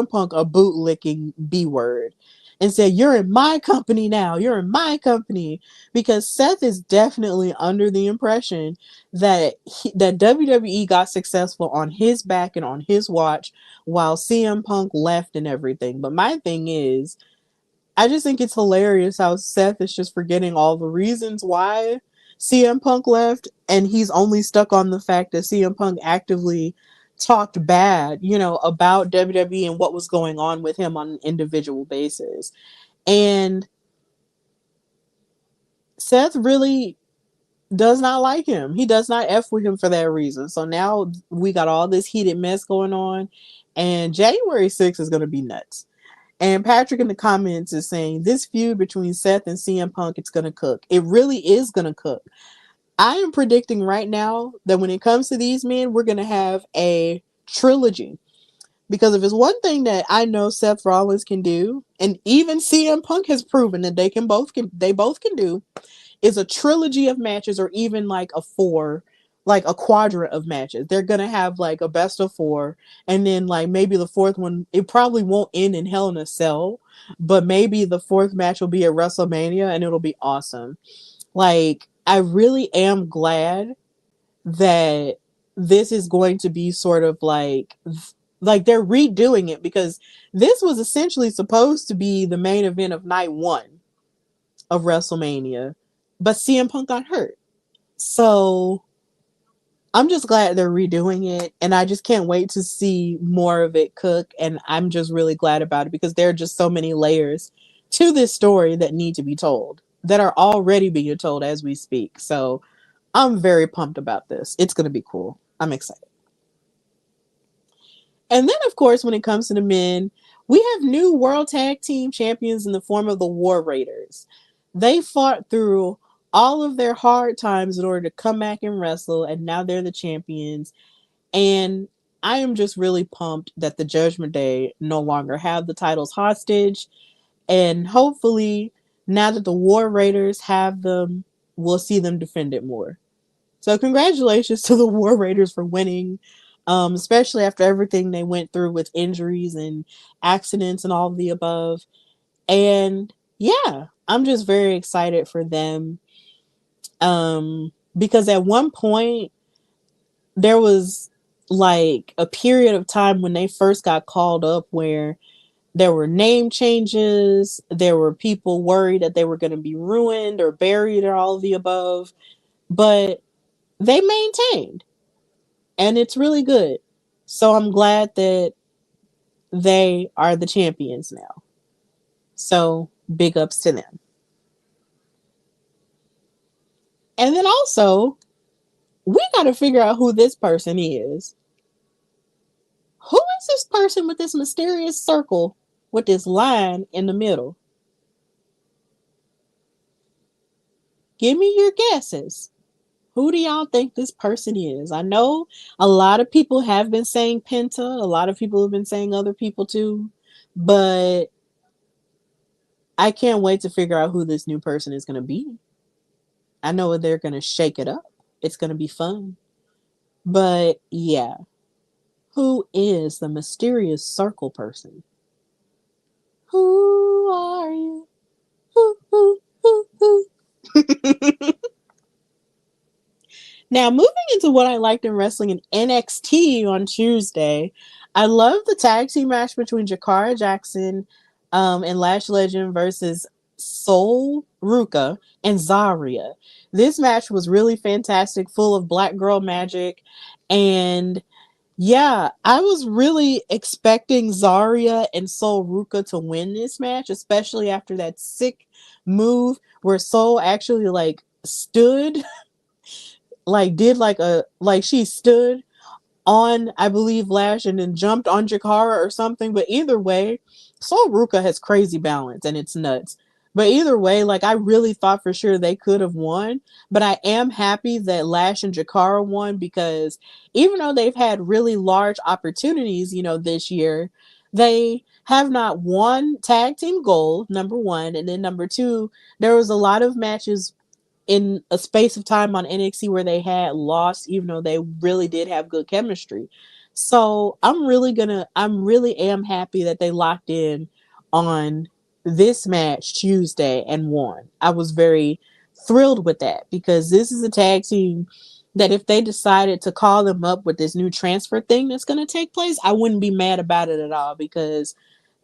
Punk a bootlicking B word and said, "You're in my company now. You're in my company." Because Seth is definitely under the impression that that WWE got successful on his back and on his watch while CM Punk left and everything. But my thing is, I just think it's hilarious how Seth is just forgetting all the reasons why CM Punk left, and he's only stuck on the fact that CM Punk actively talked bad, about WWE and what was going on with him on an individual basis. And Seth really does not like him. He does not F with him for that reason. So now we got all this heated mess going on, and January 6th is going to be nuts. And Patrick in the comments is saying this feud between Seth and CM Punk, it's going to cook. It really is going to cook. I am predicting right now that when it comes to these men, we're going to have a trilogy. Because if it's one thing that I know Seth Rollins can do, and even CM Punk has proven that they both can do, is a trilogy of matches, or even like a quadrant of matches. They're gonna have like a best of four, and then like maybe the fourth one, it probably won't end in Hell in a Cell, but maybe the fourth match will be at WrestleMania and it'll be awesome. Like, I really am glad that this is going to be sort of like they're redoing it, because this was essentially supposed to be the main event of night one of WrestleMania, but CM Punk got hurt. So I'm just glad they're redoing it, and I just can't wait to see more of it cook. And I'm just really glad about it, because there are just so many layers to this story that need to be told, that are already being told as we speak. So I'm very pumped about this. It's going to be cool. I'm excited. And then, of course, when it comes to the men, we have new World Tag Team champions in the form of the War Raiders. They fought through all of their hard times in order to come back and wrestle, and now they're the champions. And I am just really pumped that the Judgment Day no longer have the titles hostage. And hopefully, now that the War Raiders have them, we'll see them defend it more. So congratulations to the War Raiders for winning, especially after everything they went through with injuries and accidents and all of the above. And yeah, I'm just very excited for them, because at one point there was like a period of time when they first got called up where there were name changes, there were people worried that they were going to be ruined or buried or all of the above, but they maintained, and it's really good. So I'm glad that they are the champions now. So big ups to them. And then also, we got to figure out who this person is. Who is this person with this mysterious circle with this line in the middle? Give me your guesses. Who do y'all think this person is? I know a lot of people have been saying Penta. A lot of people have been saying other people too. But I can't wait to figure out who this new person is going to be. I know they're going to shake it up. It's going to be fun. But yeah, who is the mysterious circle person? Who are you? Who? Now, moving into what I liked in wrestling in NXT on Tuesday, I love the tag team match between Jakara Jackson and Lash Legend versus Sol Ruka and Zarya. This match was really fantastic, full of black girl magic, And yeah, I was really expecting Zarya and Sol Ruka to win this match, especially after that sick move where Sol actually like stood, like did like a like she stood on, I believe, Lash and then jumped on Jakara or something. But either way, Sol Ruka has crazy balance and it's nuts. But either way, like I really thought for sure they could have won. But I am happy that Lash and Jakara won because even though they've had really large opportunities, this year, they have not won tag team gold, number one. And then number two, there was a lot of matches in a space of time on NXT where they had lost, even though they really did have good chemistry. So I'm really am happy that they locked in on this match Tuesday and won. I was very thrilled with that because this is a tag team that if they decided to call them up with this new transfer thing that's going to take place, I wouldn't be mad about it at all because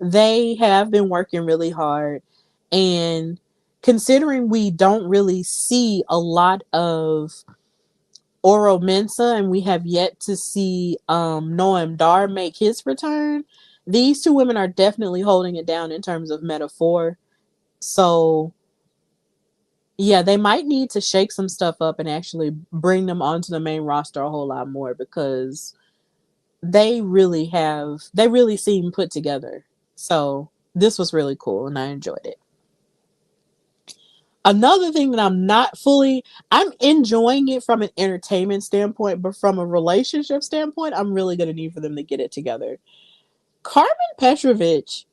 they have been working really hard. And considering we don't really see a lot of Oro Mensa and we have yet to see Noam Dar make his return, these two women are definitely holding it down in terms of metaphor. So yeah, they might need to shake some stuff up and actually bring them onto the main roster a whole lot more because they really seem put together. So this was really cool and I enjoyed it. Another thing that I'm enjoying it from an entertainment standpoint, but from a relationship standpoint, I'm really going to need for them to get it together. Carmen Petrovich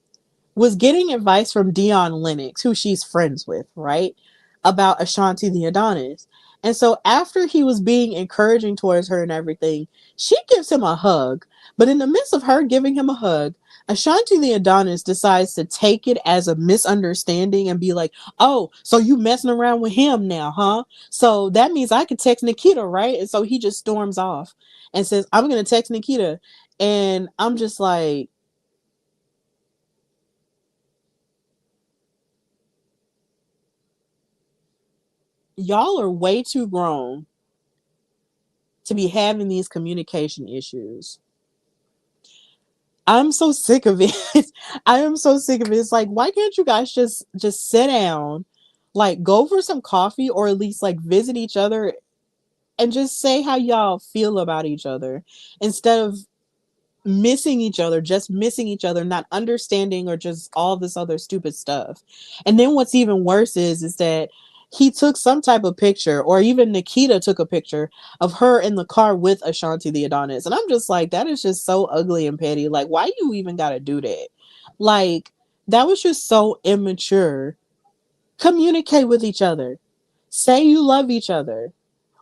was getting advice from Dion Lennox, who she's friends with, right? About Ashanti the Adonis. And so after he was being encouraging towards her and everything, she gives him a hug. But in the midst of her giving him a hug, Ashanti the Adonis decides to take it as a misunderstanding and be like, oh, so you messing around with him now, huh? So that means I could text Nikita, right? And so he just storms off and says, I'm going to text Nikita. And I'm just like, y'all are way too grown to be having these communication issues. I'm so sick of it. I am so sick of it. It's like, why can't you guys just sit down, like go for some coffee or at least like visit each other and just say how y'all feel about each other instead of just missing each other, not understanding or just all this other stupid stuff. And then what's even worse is that he took some type of picture, or even Nikita took a picture of her in the car with Ashanti the Adonis. And I'm just like, that is just so ugly and petty. Like, why you even gotta do that? Like, that was just so immature. Communicate with each other. Say you love each other.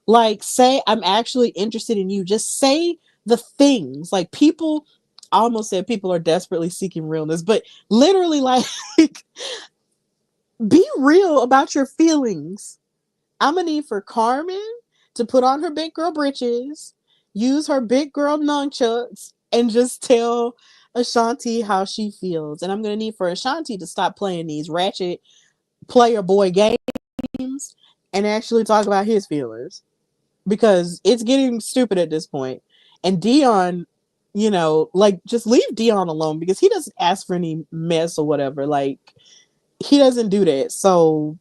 Like, say, I'm actually interested in you. Just say the things. Like, people, I almost said people are desperately seeking realness, but literally, like, be real about your feelings. I'm going to need for Carmen to put on her big girl britches, use her big girl nunchucks, and just tell Ashanti how she feels. And I'm going to need for Ashanti to stop playing these ratchet player boy games and actually talk about his feelings because it's getting stupid at this point. And Dion, like just leave Dion alone because he doesn't ask for any mess or whatever. Like he doesn't do that. So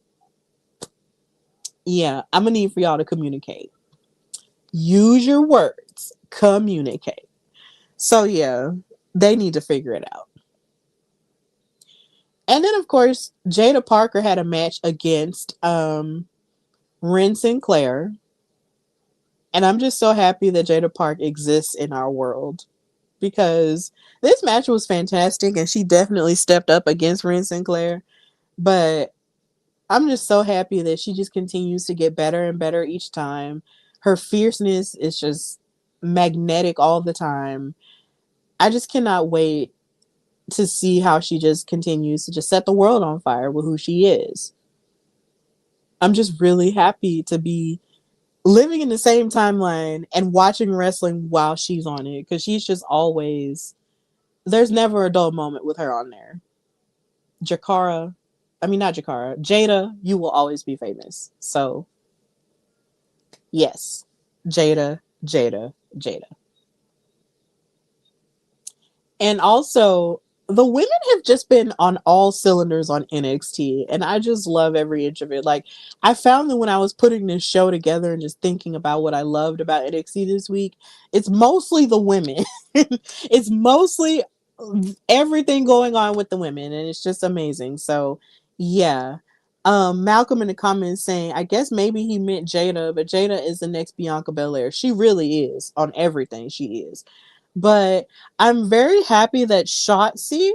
yeah, I'm gonna need for y'all to communicate. Use your words. Communicate. So yeah, they need to figure it out. And then of course, Jada Parker had a match against Ren Sinclair. And I'm just so happy that Jada Park exists in our world because this match was fantastic and she definitely stepped up against Ren Sinclair. But I'm just so happy that she just continues to get better and better each time. Her fierceness is just magnetic all the time. I just cannot wait to see how she just continues to just set the world on fire with who she is. I'm just really happy to be living in the same timeline and watching wrestling while she's on it because she's just always there's never a dull moment with her on there. Jakara, I mean not Jakara, Jada, you will always be famous. So yes, Jada, Jada, Jada. And also, the women have just been on all cylinders on NXT, and I just love every inch of it. Like, I found that when I was putting this show together and just thinking about what I loved about NXT this week, it's mostly the women. It's mostly everything going on with the women, and it's just amazing. So, yeah. Malcolm in the comments saying, I guess maybe he meant Jada, but Jada is the next Bianca Belair. She really is on everything. She is. But I'm very happy that Shotzi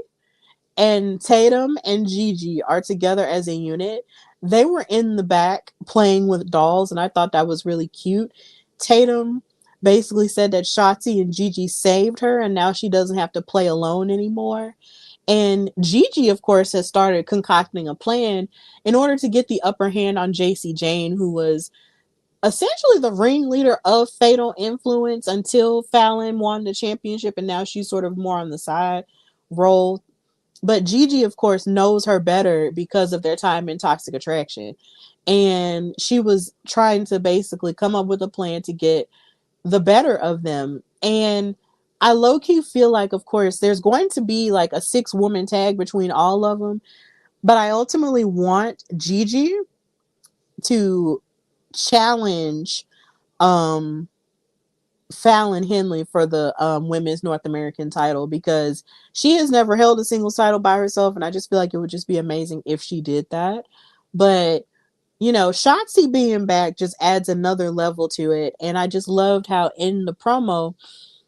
and Tatum and Gigi are together as a unit. They were in the back playing with dolls, and I thought that was really cute. Tatum basically said that Shotzi and Gigi saved her, and now she doesn't have to play alone anymore. And Gigi, of course, has started concocting a plan in order to get the upper hand on JC Jane, who was essentially the ringleader of Fatal Influence until Fallon won the championship, and now she's sort of more on the side role. But Gigi, of course, knows her better because of their time in Toxic Attraction. And she was trying to basically come up with a plan to get the better of them. And I low key feel like, of course, there's going to be like a 6-woman tag between all of them. But I ultimately want Gigi to challenge um Fallon Henley for the women's North American title, because she has never held a singles title by herself, and I just feel like it would just be amazing if she did that. But Shotzi being back just adds another level to it, and I just loved how in the promo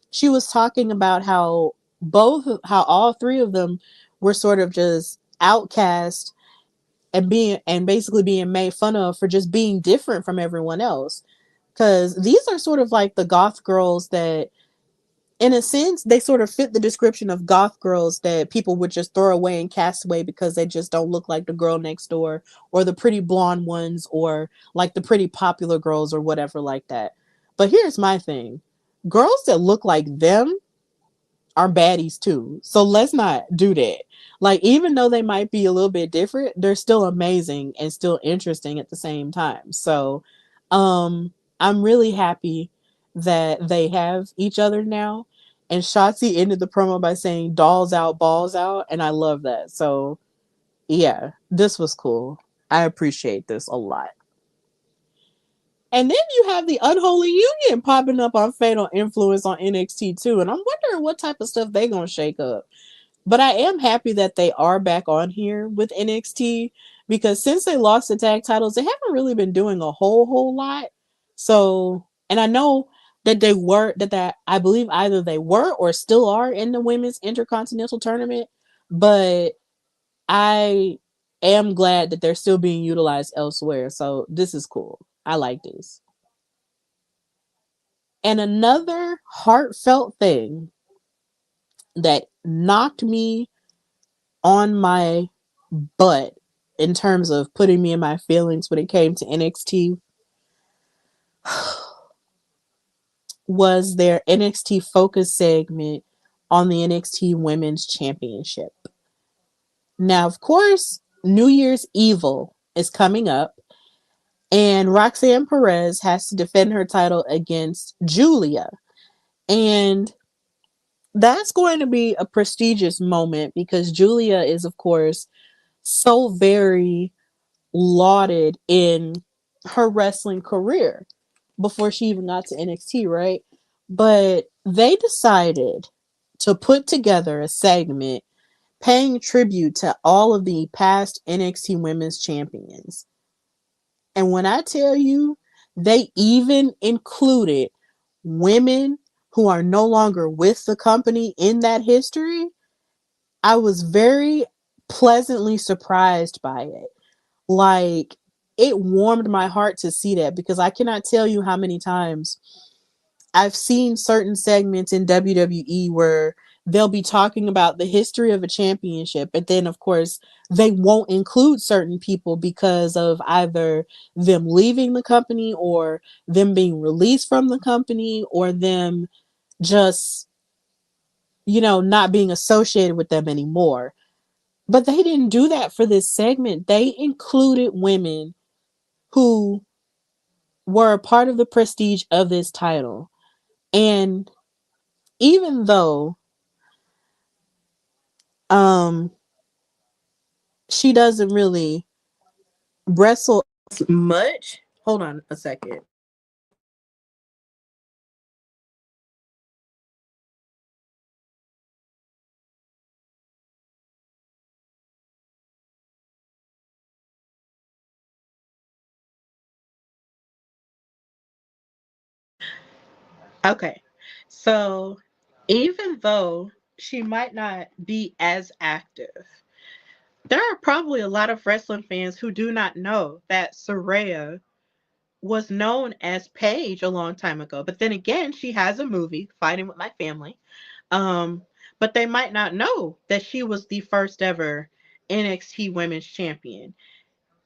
she was talking about how all three of them were sort of just outcast and basically being made fun of for just being different from everyone else, because these are sort of like the goth girls that, in a sense, they sort of fit the description of goth girls that people would just throw away and cast away because they just don't look like the girl next door, or the pretty blonde ones, or like the pretty popular girls, or whatever like that. But here's my thing: girls that look like them are baddies too. So let's not do that. Like, even though they might be a little bit different, they're still amazing and still interesting at the same time. So I'm really happy that they have each other now. And Shotzi ended the promo by saying dolls out, balls out, and I love that. So yeah, this was cool. I appreciate this a lot. And then you have the Unholy Union popping up on Fatal Influence on NXT too. And I'm wondering what type of stuff they gonna shake up. But I am happy that they are back on here with NXT, because since they lost the tag titles, they haven't really been doing a whole lot. So, and I know that I believe either they were or still are in the women's intercontinental tournament, but I am glad that they're still being utilized elsewhere. So this is cool. I like this. And another heartfelt thing that knocked me on my butt in terms of putting me in my feelings when it came to NXT was their NXT Focus segment on the NXT Women's Championship. Now, of course, New Year's Evil is coming up, and Roxanne Perez has to defend her title against Julia. And that's going to be a prestigious moment because Julia is, of course, so very lauded in her wrestling career before she even got to NXT, right? But they decided to put together a segment paying tribute to all of the past NXT women's champions. And when I tell you, they even included women who are no longer with the company in that history, I was very pleasantly surprised by it. Like, it warmed my heart to see that, because I cannot tell you how many times I've seen certain segments in WWE where they'll be talking about the history of a championship, but then of course they won't include certain people because of either them leaving the company, or them being released from the company, or them just, not being associated with them anymore. But they didn't do that for this segment. They included women who were a part of the prestige of this title. And even though um she doesn't really wrestle much. Hold on a second. Okay. So even though she might not be as active, there are probably a lot of wrestling fans who do not know that Saraya was known as Paige a long time ago. But then again, she has a movie, Fighting with My Family. Um, but they might not know that she was the first ever NXT Women's Champion,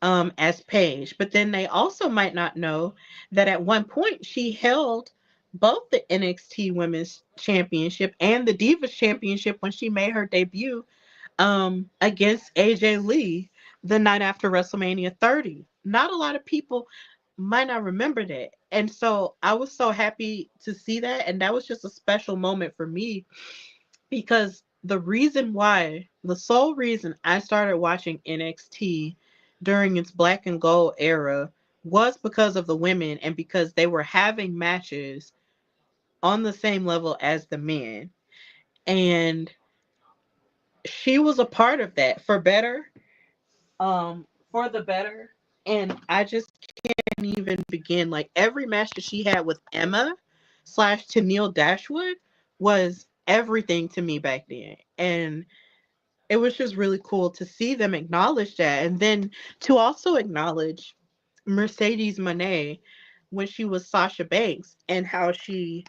as Paige. But then they also might not know that at one point she held both the NXT Women's Championship and the Divas Championship when she made her debut against AJ Lee the night after WrestleMania 30. Not a lot of people might not remember that. And so I was so happy to see that. And that was just a special moment for me because the sole reason I started watching NXT during its black and gold era was because of the women and because they were having matches on the same level as the men. And she was a part of that for the better. And I just can't even begin. Like every match that she had with Emma slash Tennille Dashwood was everything to me back then. And it was just really cool to see them acknowledge that. And then to also acknowledge Mercedes Moné when she was Sasha Banks and how she,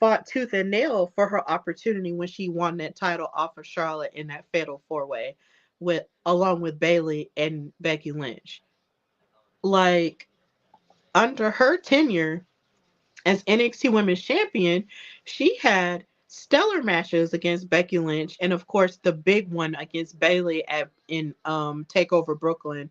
fought tooth and nail for her opportunity when she won that title off of Charlotte in that fatal four way with along with Bayley and Becky Lynch. Like under her tenure as NXT Women's Champion, she had stellar matches against Becky Lynch and of course the big one against Bayley in Takeover Brooklyn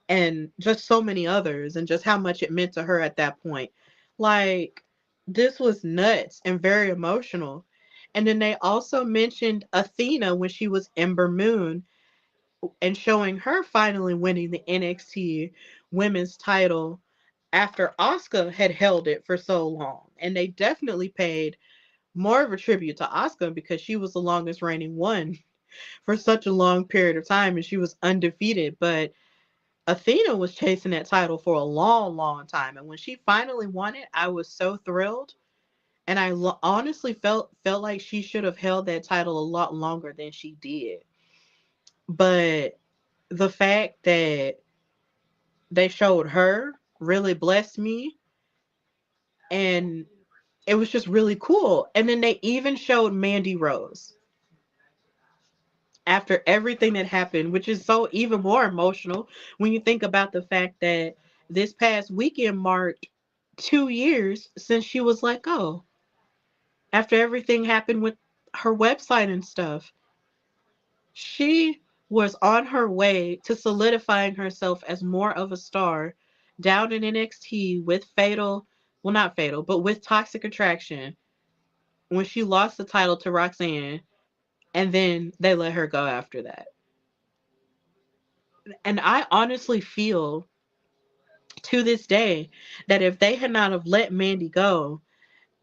and just so many others and just how much it meant to her at that point. Like this was nuts and very emotional. And then they also mentioned Athena when she was Ember Moon and showing her finally winning the NXT women's title after Asuka had held it for so long. And they definitely paid more of a tribute to Asuka because she was the longest reigning one for such a long period of time and she was undefeated. But Athena was chasing that title for a long, long time. And when she finally won it, I was so thrilled. And honestly felt like she should have held that title a lot longer than she did. But the fact that they showed her really blessed me and it was just really cool. And then they even showed Mandy Rose after everything that happened, which is so even more emotional when you think about the fact that this past weekend marked 2 years since she was let go. After everything happened with her website and stuff, she was on her way to solidifying herself as more of a star down in NXT with not Fatal, but with Toxic Attraction when she lost the title to Roxanne and then they let her go after that. And I honestly feel to this day that if they had not have let Mandy go,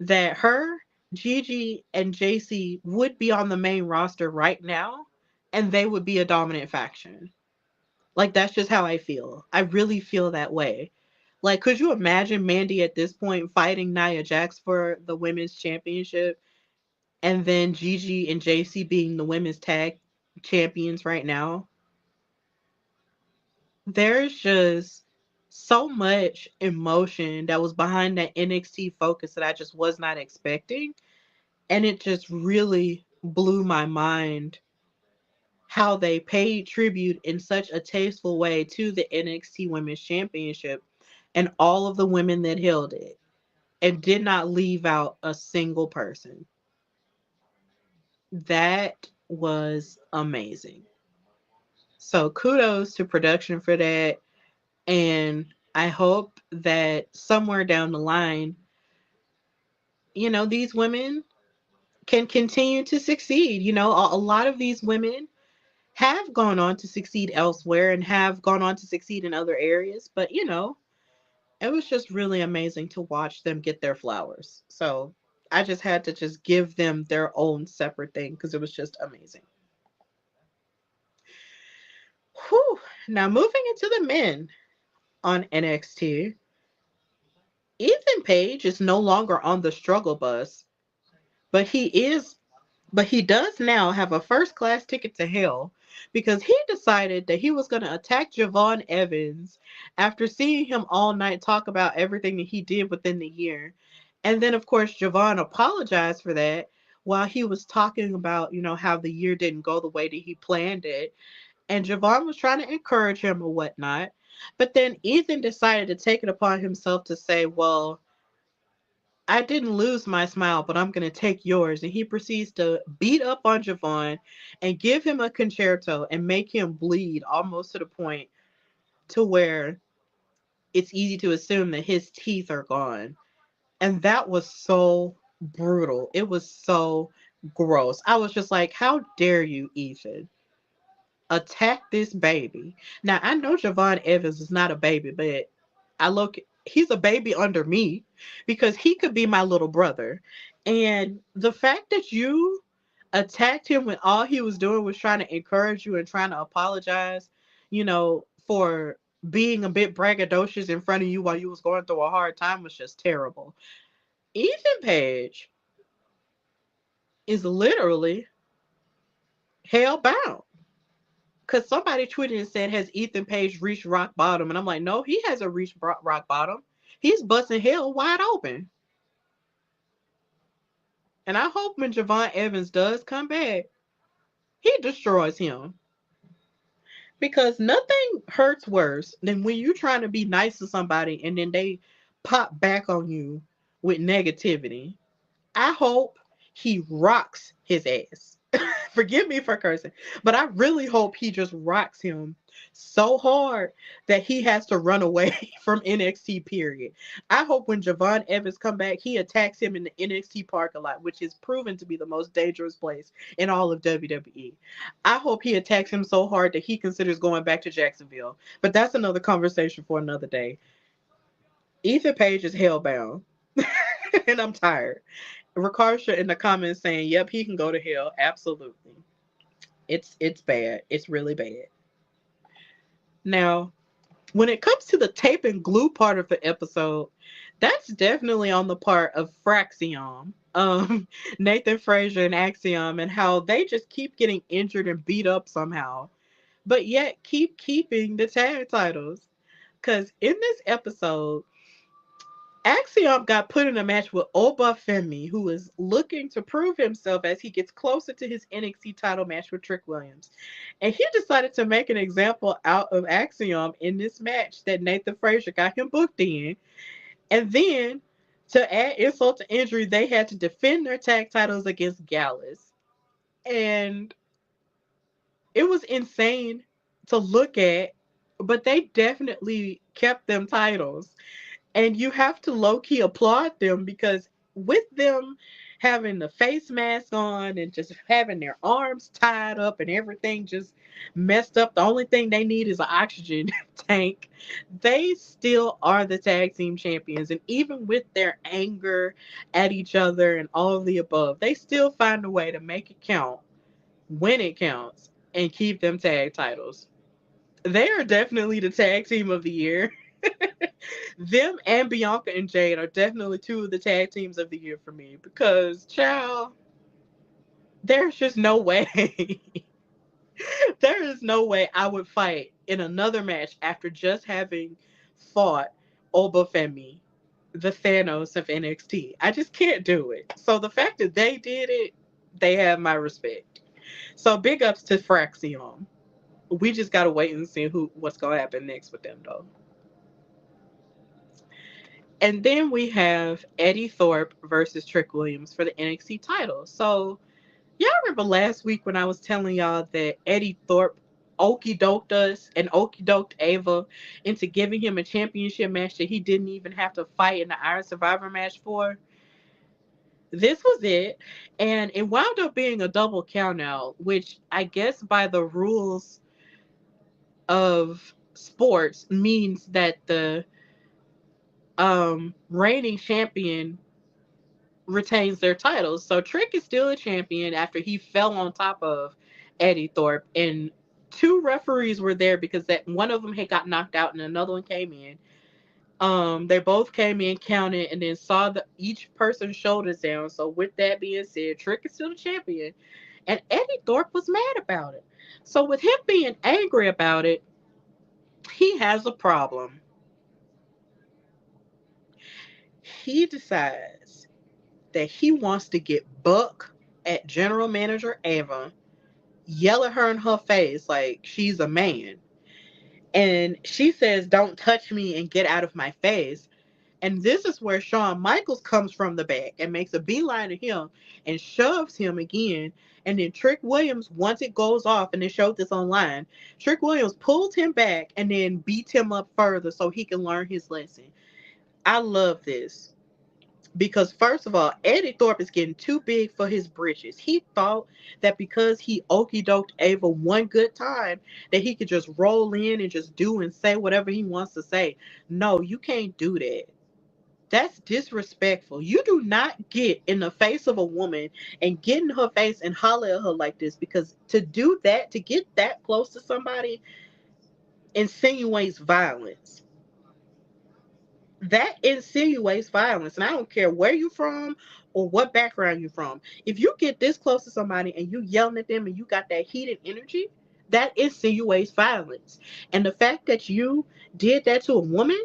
that her, Gigi, and JC would be on the main roster right now and they would be a dominant faction. Like that's just how I feel. I really feel that way. Like, could you imagine Mandy at this point fighting Nia Jax for the women's championship and then Gigi and JC being the women's tag champions right now? There's just so much emotion that was behind that NXT focus that I just was not expecting. And it just really blew my mind how they paid tribute in such a tasteful way to the NXT Women's Championship and all of the women that held it and did not leave out a single person. That was amazing. So kudos to production for that. And I hope that somewhere down the line, these women can continue to succeed. A lot of these women have gone on to succeed elsewhere and have gone on to succeed in other areas, but it was just really amazing to watch them get their flowers. So I just had to just give them their own separate thing because it was just amazing. Whew. Now moving into the men on NXT, Ethan Page is no longer on the struggle bus, but he does now have a first class ticket to hell because he decided that he was going to attack Javon Evans after seeing him all night talk about everything that he did within the year. And then, of course, Javon apologized for that while he was talking about, how the year didn't go the way that he planned it. And Javon was trying to encourage him or whatnot. But then Ethan decided to take it upon himself to say, well, I didn't lose my smile, but I'm going to take yours. And he proceeds to beat up on Javon and give him a concerto and make him bleed almost to the point to where it's easy to assume that his teeth are gone. And that was so brutal. It was so gross. I was just like, how dare you, Ethan? Attack this baby. Now I know Javon Evans is not a baby, but he's a baby under me because he could be my little brother. And the fact that you attacked him when all he was doing was trying to encourage you and trying to apologize, for being a bit braggadocious in front of you while you was going through a hard time was just terrible. Ethan Page is literally hell bound. Because somebody tweeted and said, has Ethan Page reached rock bottom? And I'm like, no, he hasn't reached rock bottom. He's busting hell wide open. And I hope when Javon Evans does come back, he destroys him. Because nothing hurts worse than when you're trying to be nice to somebody and then they pop back on you with negativity. I hope he rocks his ass. Forgive me for cursing, but I really hope he just rocks him so hard that he has to run away from NXT, period. I hope when Javon Evans come back, he attacks him in the NXT parking lot, which is proven to be the most dangerous place in all of WWE. I hope he attacks him so hard that he considers going back to Jacksonville. But that's another conversation for another day. Ethan Page is hellbound. And I'm tired. Ricardisha in the comments saying, yep, he can go to hell. Absolutely. It's bad. It's really bad. Now, when it comes to the tape and glue part of the episode, that's definitely on the part of Fraxium. Nathan Frazier and Axiom, and how they just keep getting injured and beat up somehow, but yet keep keeping the tag titles. Because in this episode, Axiom got put in a match with Obafemi, who is looking to prove himself as he gets closer to his NXT title match with Trick Williams. And he decided to make an example out of Axiom in this match that Nathan Frazier got him booked in. And then, to add insult to injury, they had to defend their tag titles against Gallus. And it was insane to look at, but they definitely kept them titles. And you have to low key applaud them because with them having the face mask on and just having their arms tied up and everything just messed up, the only thing they need is an oxygen tank. They still are the tag team champions. And even with their anger at each other and all of the above, they still find a way to make it count when it counts and keep them tag titles. They are definitely the tag team of the year. Them and Bianca and Jade are definitely two of the tag teams of the year for me because, child, there's just no way. There is no way I would fight in another match after just having fought Obafemi, the Thanos of NXT. I just can't do it. So the fact that they did it, they have my respect. So big ups to Fraxion. We just gotta wait and see what's gonna happen next with them though. And then we have Eddie Thorpe versus Trick Williams for the NXT title. So, y'all remember last week when I was telling y'all that Eddie Thorpe okey doked us and okey doked Ava into giving him a championship match that he didn't even have to fight in the Iron Survivor match for? This was it. And it wound up being a double count out, which I guess by the rules of sports means that the reigning champion retains their titles. So Trick is still a champion after he fell on top of Eddie Thorpe, and two referees were there because that one of them had got knocked out and another one came in. They both came in, counted, and then saw each person's shoulders down. So with that being said, Trick is still the champion, and Eddie Thorpe was mad about it. So with him being angry about it, he has a problem. He decides that he wants to get Buck at General Manager Ava, yell at her in her face like she's a man. And she says, "Don't touch me and get out of my face." And this is where Shawn Michaels comes from the back and makes a beeline to him and shoves him again. And then Trick Williams, once it goes off, and they showed this online, Trick Williams pulls him back and then beats him up further so he can learn his lesson. I love this. Because first of all, Eddie Thorpe is getting too big for his britches. He thought that because he okey doked Ava one good time, that he could just roll in and just do and say whatever he wants to say. No, you can't do that. That's disrespectful. You do not get in the face of a woman and get in her face and holler at her like this, because to do that, to get that close to somebody, insinuates violence. That insinuates violence. And I don't care where you're from or what background you're from. If you get this close to somebody and you yelling at them and you got that heated energy, that insinuates violence. And the fact that you did that to a woman,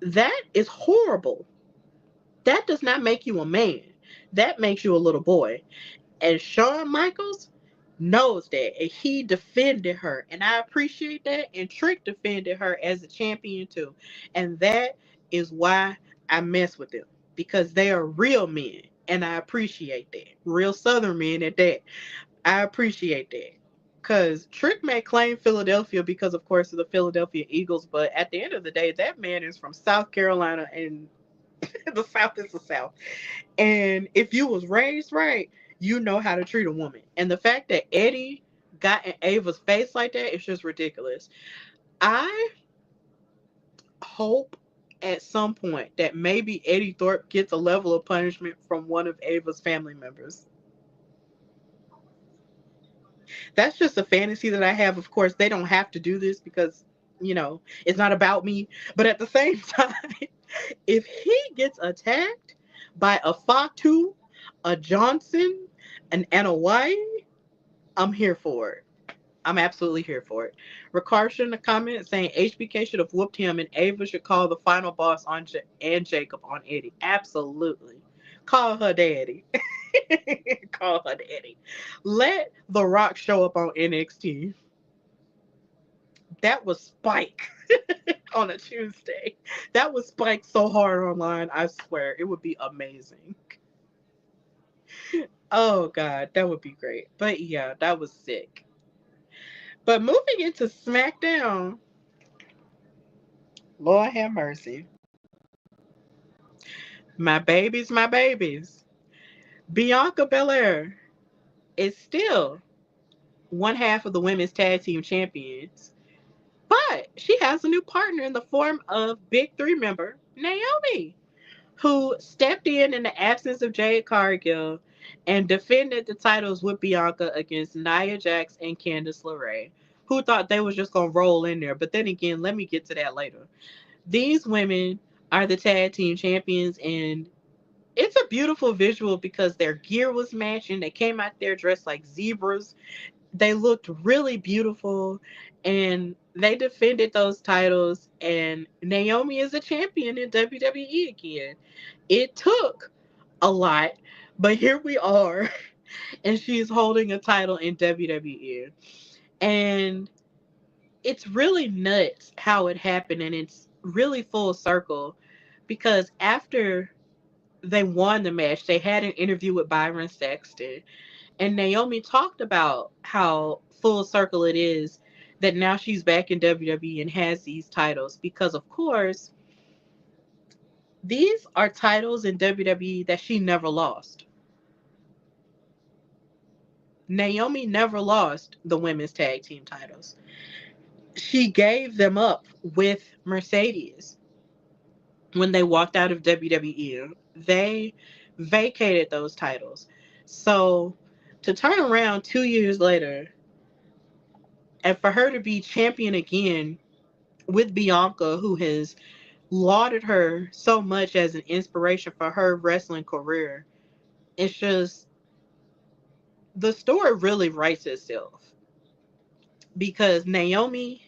that is horrible. That does not make you a man. That makes you a little boy. And Shawn Michaels knows that, and he defended her, and I appreciate that. And Trick defended her as a champion too, and that is why I mess with them, because they are real men, and I appreciate that. Real Southern men at that. I appreciate that. Because Trick may claim Philadelphia because, of course, of the Philadelphia Eagles, but at the end of the day, that man is from South Carolina, and the South is the South. And if you was raised right, you know how to treat a woman. And the fact that Eddie got in Ava's face like that is just ridiculous. I hope at some point that maybe Eddie Thorpe gets a level of punishment from one of Ava's family members. That's just a fantasy that I have. Of course, they don't have to do this because, it's not about me. But at the same time, if he gets attacked by a Fatu, a Johnson, an Anawai, I'm here for it. I'm absolutely here for it. Ricard in the comment saying HBK should have whooped him and Ava should call the final boss on and Jacob on Eddie. Absolutely. Call her daddy. Call her daddy. Let The Rock show up on NXT. That was Spike on a Tuesday. That was Spike so hard online, I swear. It would be amazing. Oh, God, that would be great. But yeah, that was sick. But moving into SmackDown, Lord have mercy. My babies, my babies. Bianca Belair is still one half of the women's tag team champions, but she has a new partner in the form of Big Three member Naomi, who stepped in the absence of Jade Cargill and defended the titles with Bianca against Nia Jax and Candice LeRae, who thought they was just gonna roll in there. But then again, let me get to that later. These women are the tag team champions, and it's a beautiful visual because their gear was matching. They came out there dressed like zebras. They looked really beautiful, and they defended those titles. And Naomi is a champion in WWE again. It took a lot, but here we are, and she's holding a title in WWE. And it's really nuts how it happened, and it's really full circle because after they won the match, they had an interview with Byron Saxton, and Naomi talked about how full circle it is that now she's back in WWE and has these titles because, of course, These are titles in WWE that she never lost. Naomi never lost the women's tag team titles. She gave them up with Mercedes when they walked out of WWE. They vacated those titles. So to turn around 2 years later and for her to be champion again with Bianca, who has lauded her so much as an inspiration for her wrestling career, it's just the story really writes itself because Naomi,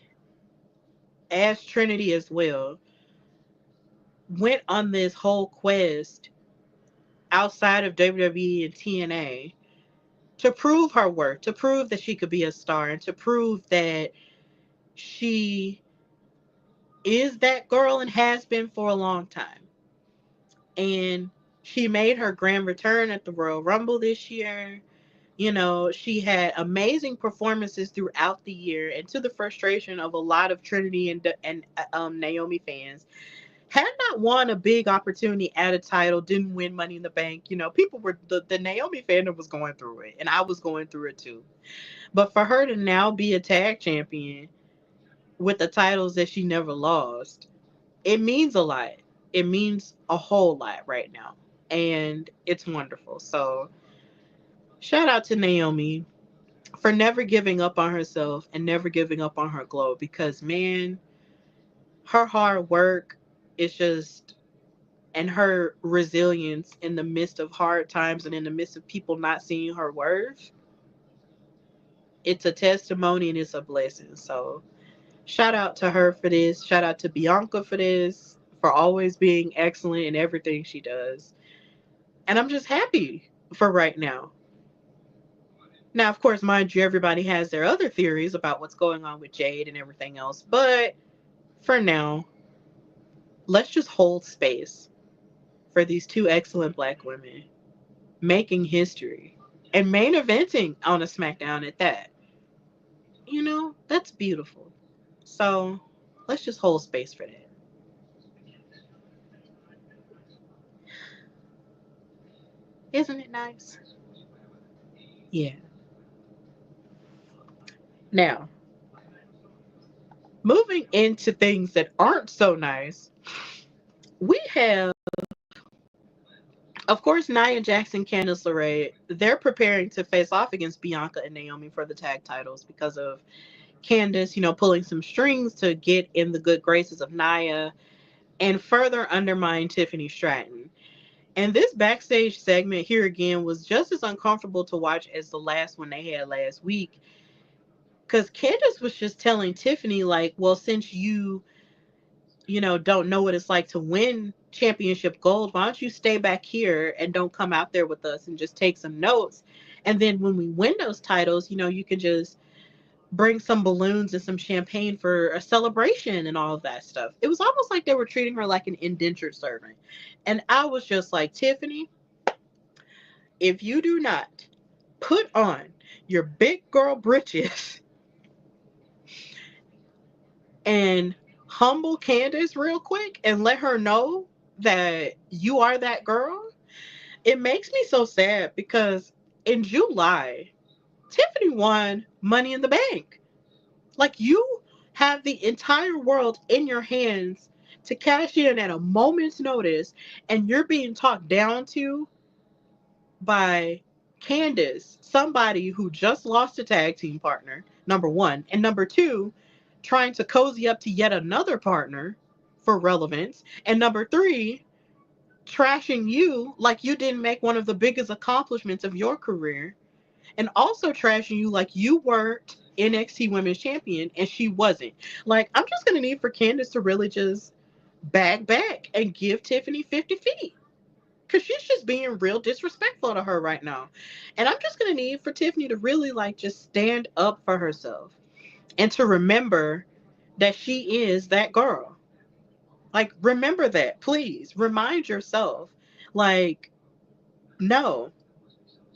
as Trinity as well, went on this whole quest outside of WWE and TNA to prove her worth, to prove that she could be a star, and to prove that she is that girl and has been for a long time. And she made her grand return at the Royal Rumble this year. You know, she had amazing performances throughout the year, and to the frustration of a lot of Trinity and Naomi fans, had not won a big opportunity at a title, didn't win Money in the Bank. You know, people were the Naomi fandom was going through it, and I was going through it too. But for her to now be a tag champion with the titles that she never lost, it means a lot. It means a whole lot right now, and it's wonderful. So shout out to Naomi for never giving up on herself and never giving up on her glow, because man, her hard work is just, and her resilience in the midst of hard times and in the midst of people not seeing her worth, it's a testimony and it's a blessing. So shout out to her for this. Shout out to Bianca for this, for always being excellent in everything she does. And I'm just happy for right now. Now, of course, mind you, everybody has their other theories about what's going on with Jade and everything else. But for now, let's just hold space for these two excellent black women making history and main eventing on a SmackDown at that. You know, that's beautiful. So let's just hold space for that. Isn't it nice? Yeah. Now, moving into things that aren't so nice, we have, of course, Nia Jackson, Candice LeRae. They're preparing to face off against Bianca and Naomi for the tag titles because of Candice, you know, pulling some strings to get in the good graces of Nia and further undermine Tiffany Stratton. And this backstage segment here again was just as uncomfortable to watch as the last one they had last week. Because Candace was just telling Tiffany, like, well, since you don't know what it's like to win championship gold, why don't you stay back here and don't come out there with us and just take some notes? And then when we win those titles, you can just bring some balloons and some champagne for a celebration and all of that stuff. It was almost like they were treating her like an indentured servant. And I was just like, Tiffany, if you do not put on your big girl britches and humble Candace real quick and let her know that you are that girl, it makes me so sad because in July, Tiffany won Money in the Bank. Like, you have the entire world in your hands to cash in at a moment's notice, and you're being talked down to by Candace, somebody who just lost a tag team partner, number one, and number two, trying to cozy up to yet another partner for relevance, and number three, trashing you like you didn't make one of the biggest accomplishments of your career, and also trashing you like you weren't NXT Women's Champion and she wasn't. Like, I'm just gonna need for Candace to really just back and give Tiffany 50 feet. Cause she's just being real disrespectful to her right now. And I'm just gonna need for Tiffany to really like just stand up for herself and to remember that she is that girl. Like, remember that, please. Remind yourself. Like, no,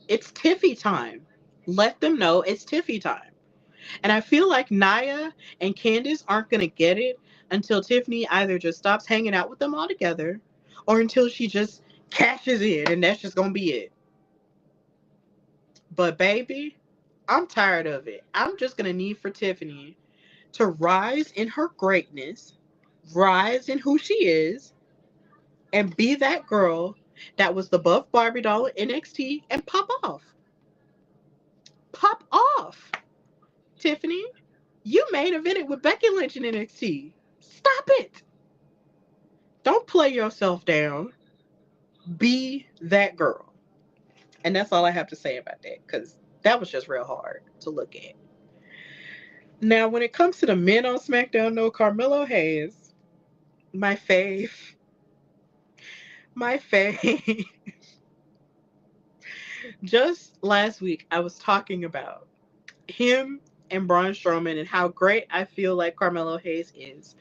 it's Tiffy time. Let them know it's Tiffy time. And I feel like Nia and Candice aren't going to get it until Tiffany either just stops hanging out with them altogether or until she just cashes in and that's just gonna be it. But baby, I'm tired of it. I'm just gonna need for Tiffany to rise in her greatness, rise in who she is, and be that girl that was the buff Barbie doll in NXT and pop off. Pop off. Tiffany, you main evented with Becky Lynch in NXT. Stop it. Don't play yourself down. Be that girl. And that's all I have to say about that because that was just real hard to look at. Now, when it comes to the men on SmackDown, no, Carmelo Hayes, my fave, my fave. Just last week, I was talking about him and Braun Strowman and how great I feel like Carmelo Hayes is.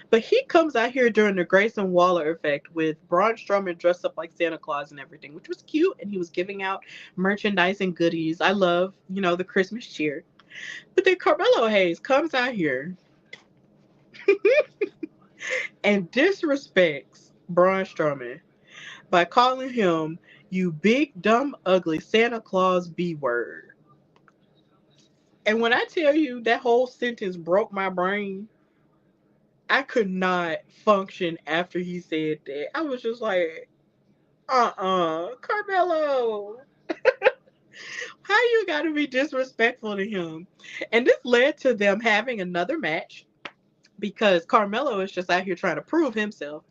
But he comes out here during the Grayson Waller effect with Braun Strowman dressed up like Santa Claus and everything, which was cute. And he was giving out merchandise and goodies. I love, the Christmas cheer. But then Carmelo Hayes comes out here and disrespects Braun Strowman by calling him, "You big, dumb, ugly Santa Claus B word." And when I tell you that whole sentence broke my brain, I could not function after he said that. I was just like, Carmelo, how you gotta be disrespectful to him? And this led to them having another match because Carmelo is just out here trying to prove himself.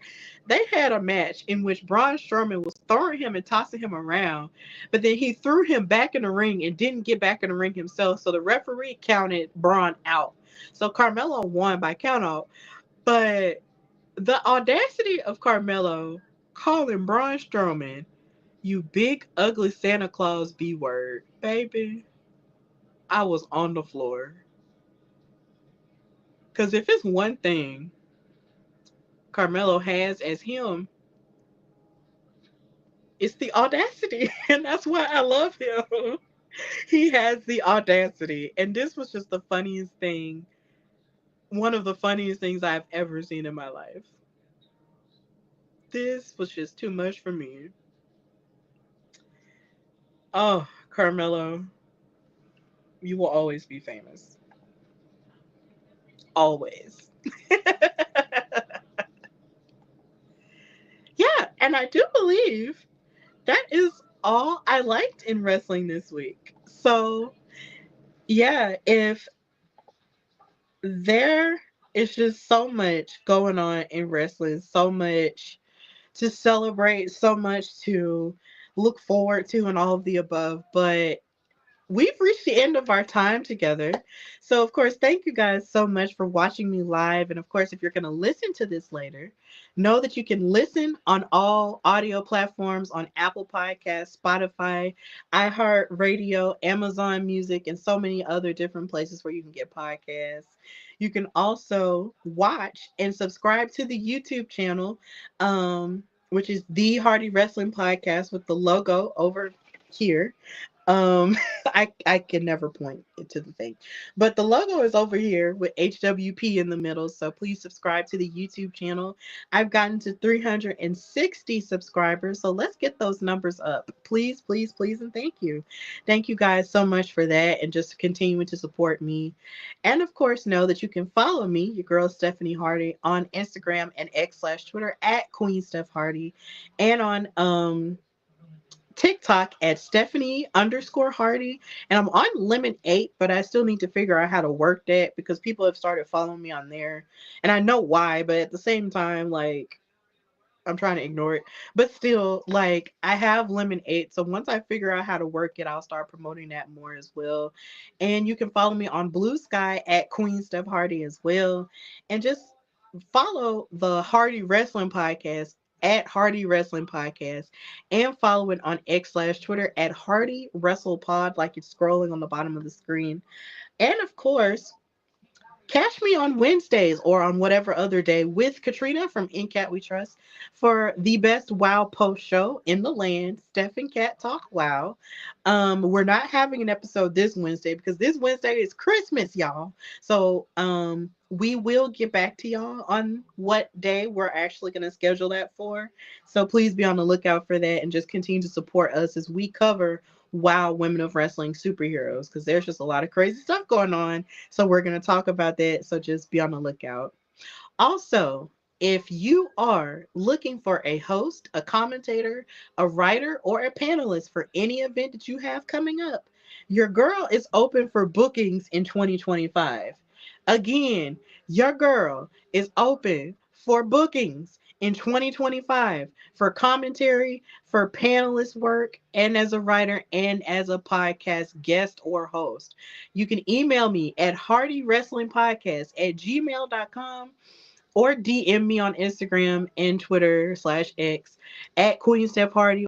They had a match in which Braun Strowman was throwing him and tossing him around, but then he threw him back in the ring and didn't get back in the ring himself. So the referee counted Braun out. So Carmelo won by count out. But the audacity of Carmelo calling Braun Strowman, "You big ugly Santa Claus B word," baby, I was on the floor. Because if it's one thing Carmelo has as him, it's the audacity. And that's why I love him. He has the audacity. And this was just the funniest thing, one of the funniest things I've ever seen in my life. This was just too much for me. Oh, Carmelo, you will always be famous. Always. Yeah, and I do believe that is all I liked in wrestling this week. So, yeah, if there is just so much going on in wrestling, so much to celebrate, so much to look forward to, and all of the above, but we've reached the end of our time together. So, of course, thank you guys so much for watching me live. And, of course, if you're going to listen to this later, know that you can listen on all audio platforms on Apple Podcasts, Spotify, iHeartRadio, Amazon Music, and so many other different places where you can get podcasts. You can also watch and subscribe to the YouTube channel, which is The Hardy Wrestling Podcast with the logo over here. I can never point it to the thing, but the logo is over here with HWP in the middle. So please subscribe to the YouTube channel. I've gotten to 360 subscribers, so let's get those numbers up, please, please, please, and thank you guys so much for that, and just continuing to support me. And of course, know that you can follow me, your girl Stephanie Hardy, on Instagram and X/Twitter at Queen Steph Hardy, and on TikTok at Stephanie_Hardy. And I'm on Lemon 8, but I still need to figure out how to work that because people have started following me on there. And I know why, but at the same time, like, I'm trying to ignore it. But still, like, I have Lemon 8. So once I figure out how to work it, I'll start promoting that more as well. And you can follow me on Blue Sky at Queen Steph Hardy as well. And just follow the Hardy Wrestling Podcast at Hardy Wrestling Podcast, and follow it on X/Twitter at Hardy Wrestle Pod, like it's scrolling on the bottom of the screen. And of course, Catch me on Wednesdays or on whatever other day with Katrina from In Cat We Trust for the best WoW post show in the land, Steph and Cat Talk WoW. We're not having an episode this Wednesday because this Wednesday is Christmas, y'all. So we will get back to y'all on what day we're actually going to schedule that for. So please be on the lookout for that and just continue to support us as we cover WoW Women of Wrestling superheroes because there's just a lot of crazy stuff going on, so we're going to talk about that. So just be on the lookout. Also, if you are looking for a host, a commentator, a writer, or a panelist for any event that you have coming up, your girl is open for bookings in 2025. Again, your girl is open for bookings in 2025 for commentary, for panelist work, and as a writer and as a podcast guest or host. You can email me at hardywrestlingpodcast@gmail.com or DM me on Instagram and Twitter/X at Queen Steph Hardy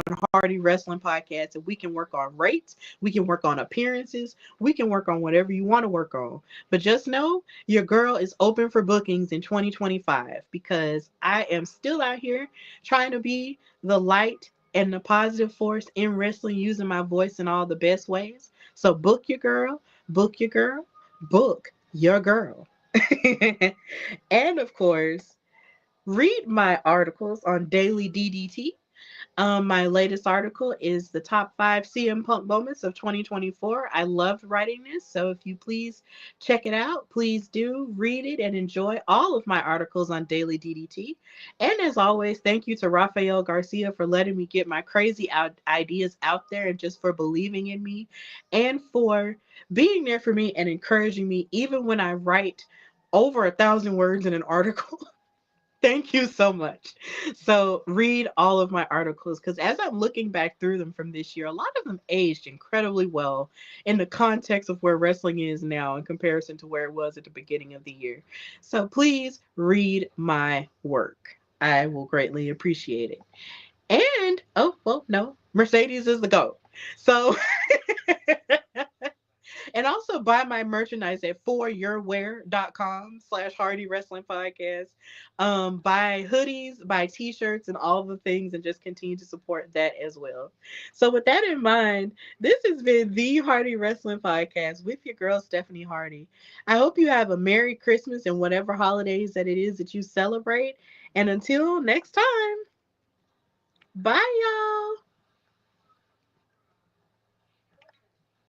on Hardy Wrestling Podcast. And we can work on rates, we can work on appearances, we can work on whatever you want to work on. But just know your girl is open for bookings in 2025 because I am still out here trying to be the light and the positive force in wrestling using my voice in all the best ways. So book your girl, book your girl, book your girl. And of course, read my articles on Daily DDT. My latest article is the top 5 CM Punk moments of 2024. I loved writing this, so if you please check it out, please do read it and enjoy all of my articles on Daily DDT. And as always, thank you to Rafael Garcia for letting me get my crazy ideas out there and just for believing in me and for being there for me and encouraging me even when I write over 1,000 words in an article. Thank you so much. So, read all of my articles because as I'm looking back through them from this year, a lot of them aged incredibly well in the context of where wrestling is now in comparison to where it was at the beginning of the year. So, please read my work. I will greatly appreciate it. And, oh, well, no, Mercedes is the GOAT. So, and also buy my merchandise at foryourwear.com/Hardy Wrestling Podcast. Buy hoodies, buy t-shirts, and all the things, and just continue to support that as well. So with that in mind, this has been the Hardy Wrestling Podcast with your girl, Stephanie Hardy. I hope you have a Merry Christmas and whatever holidays that it is that you celebrate. And until next time, bye, y'all.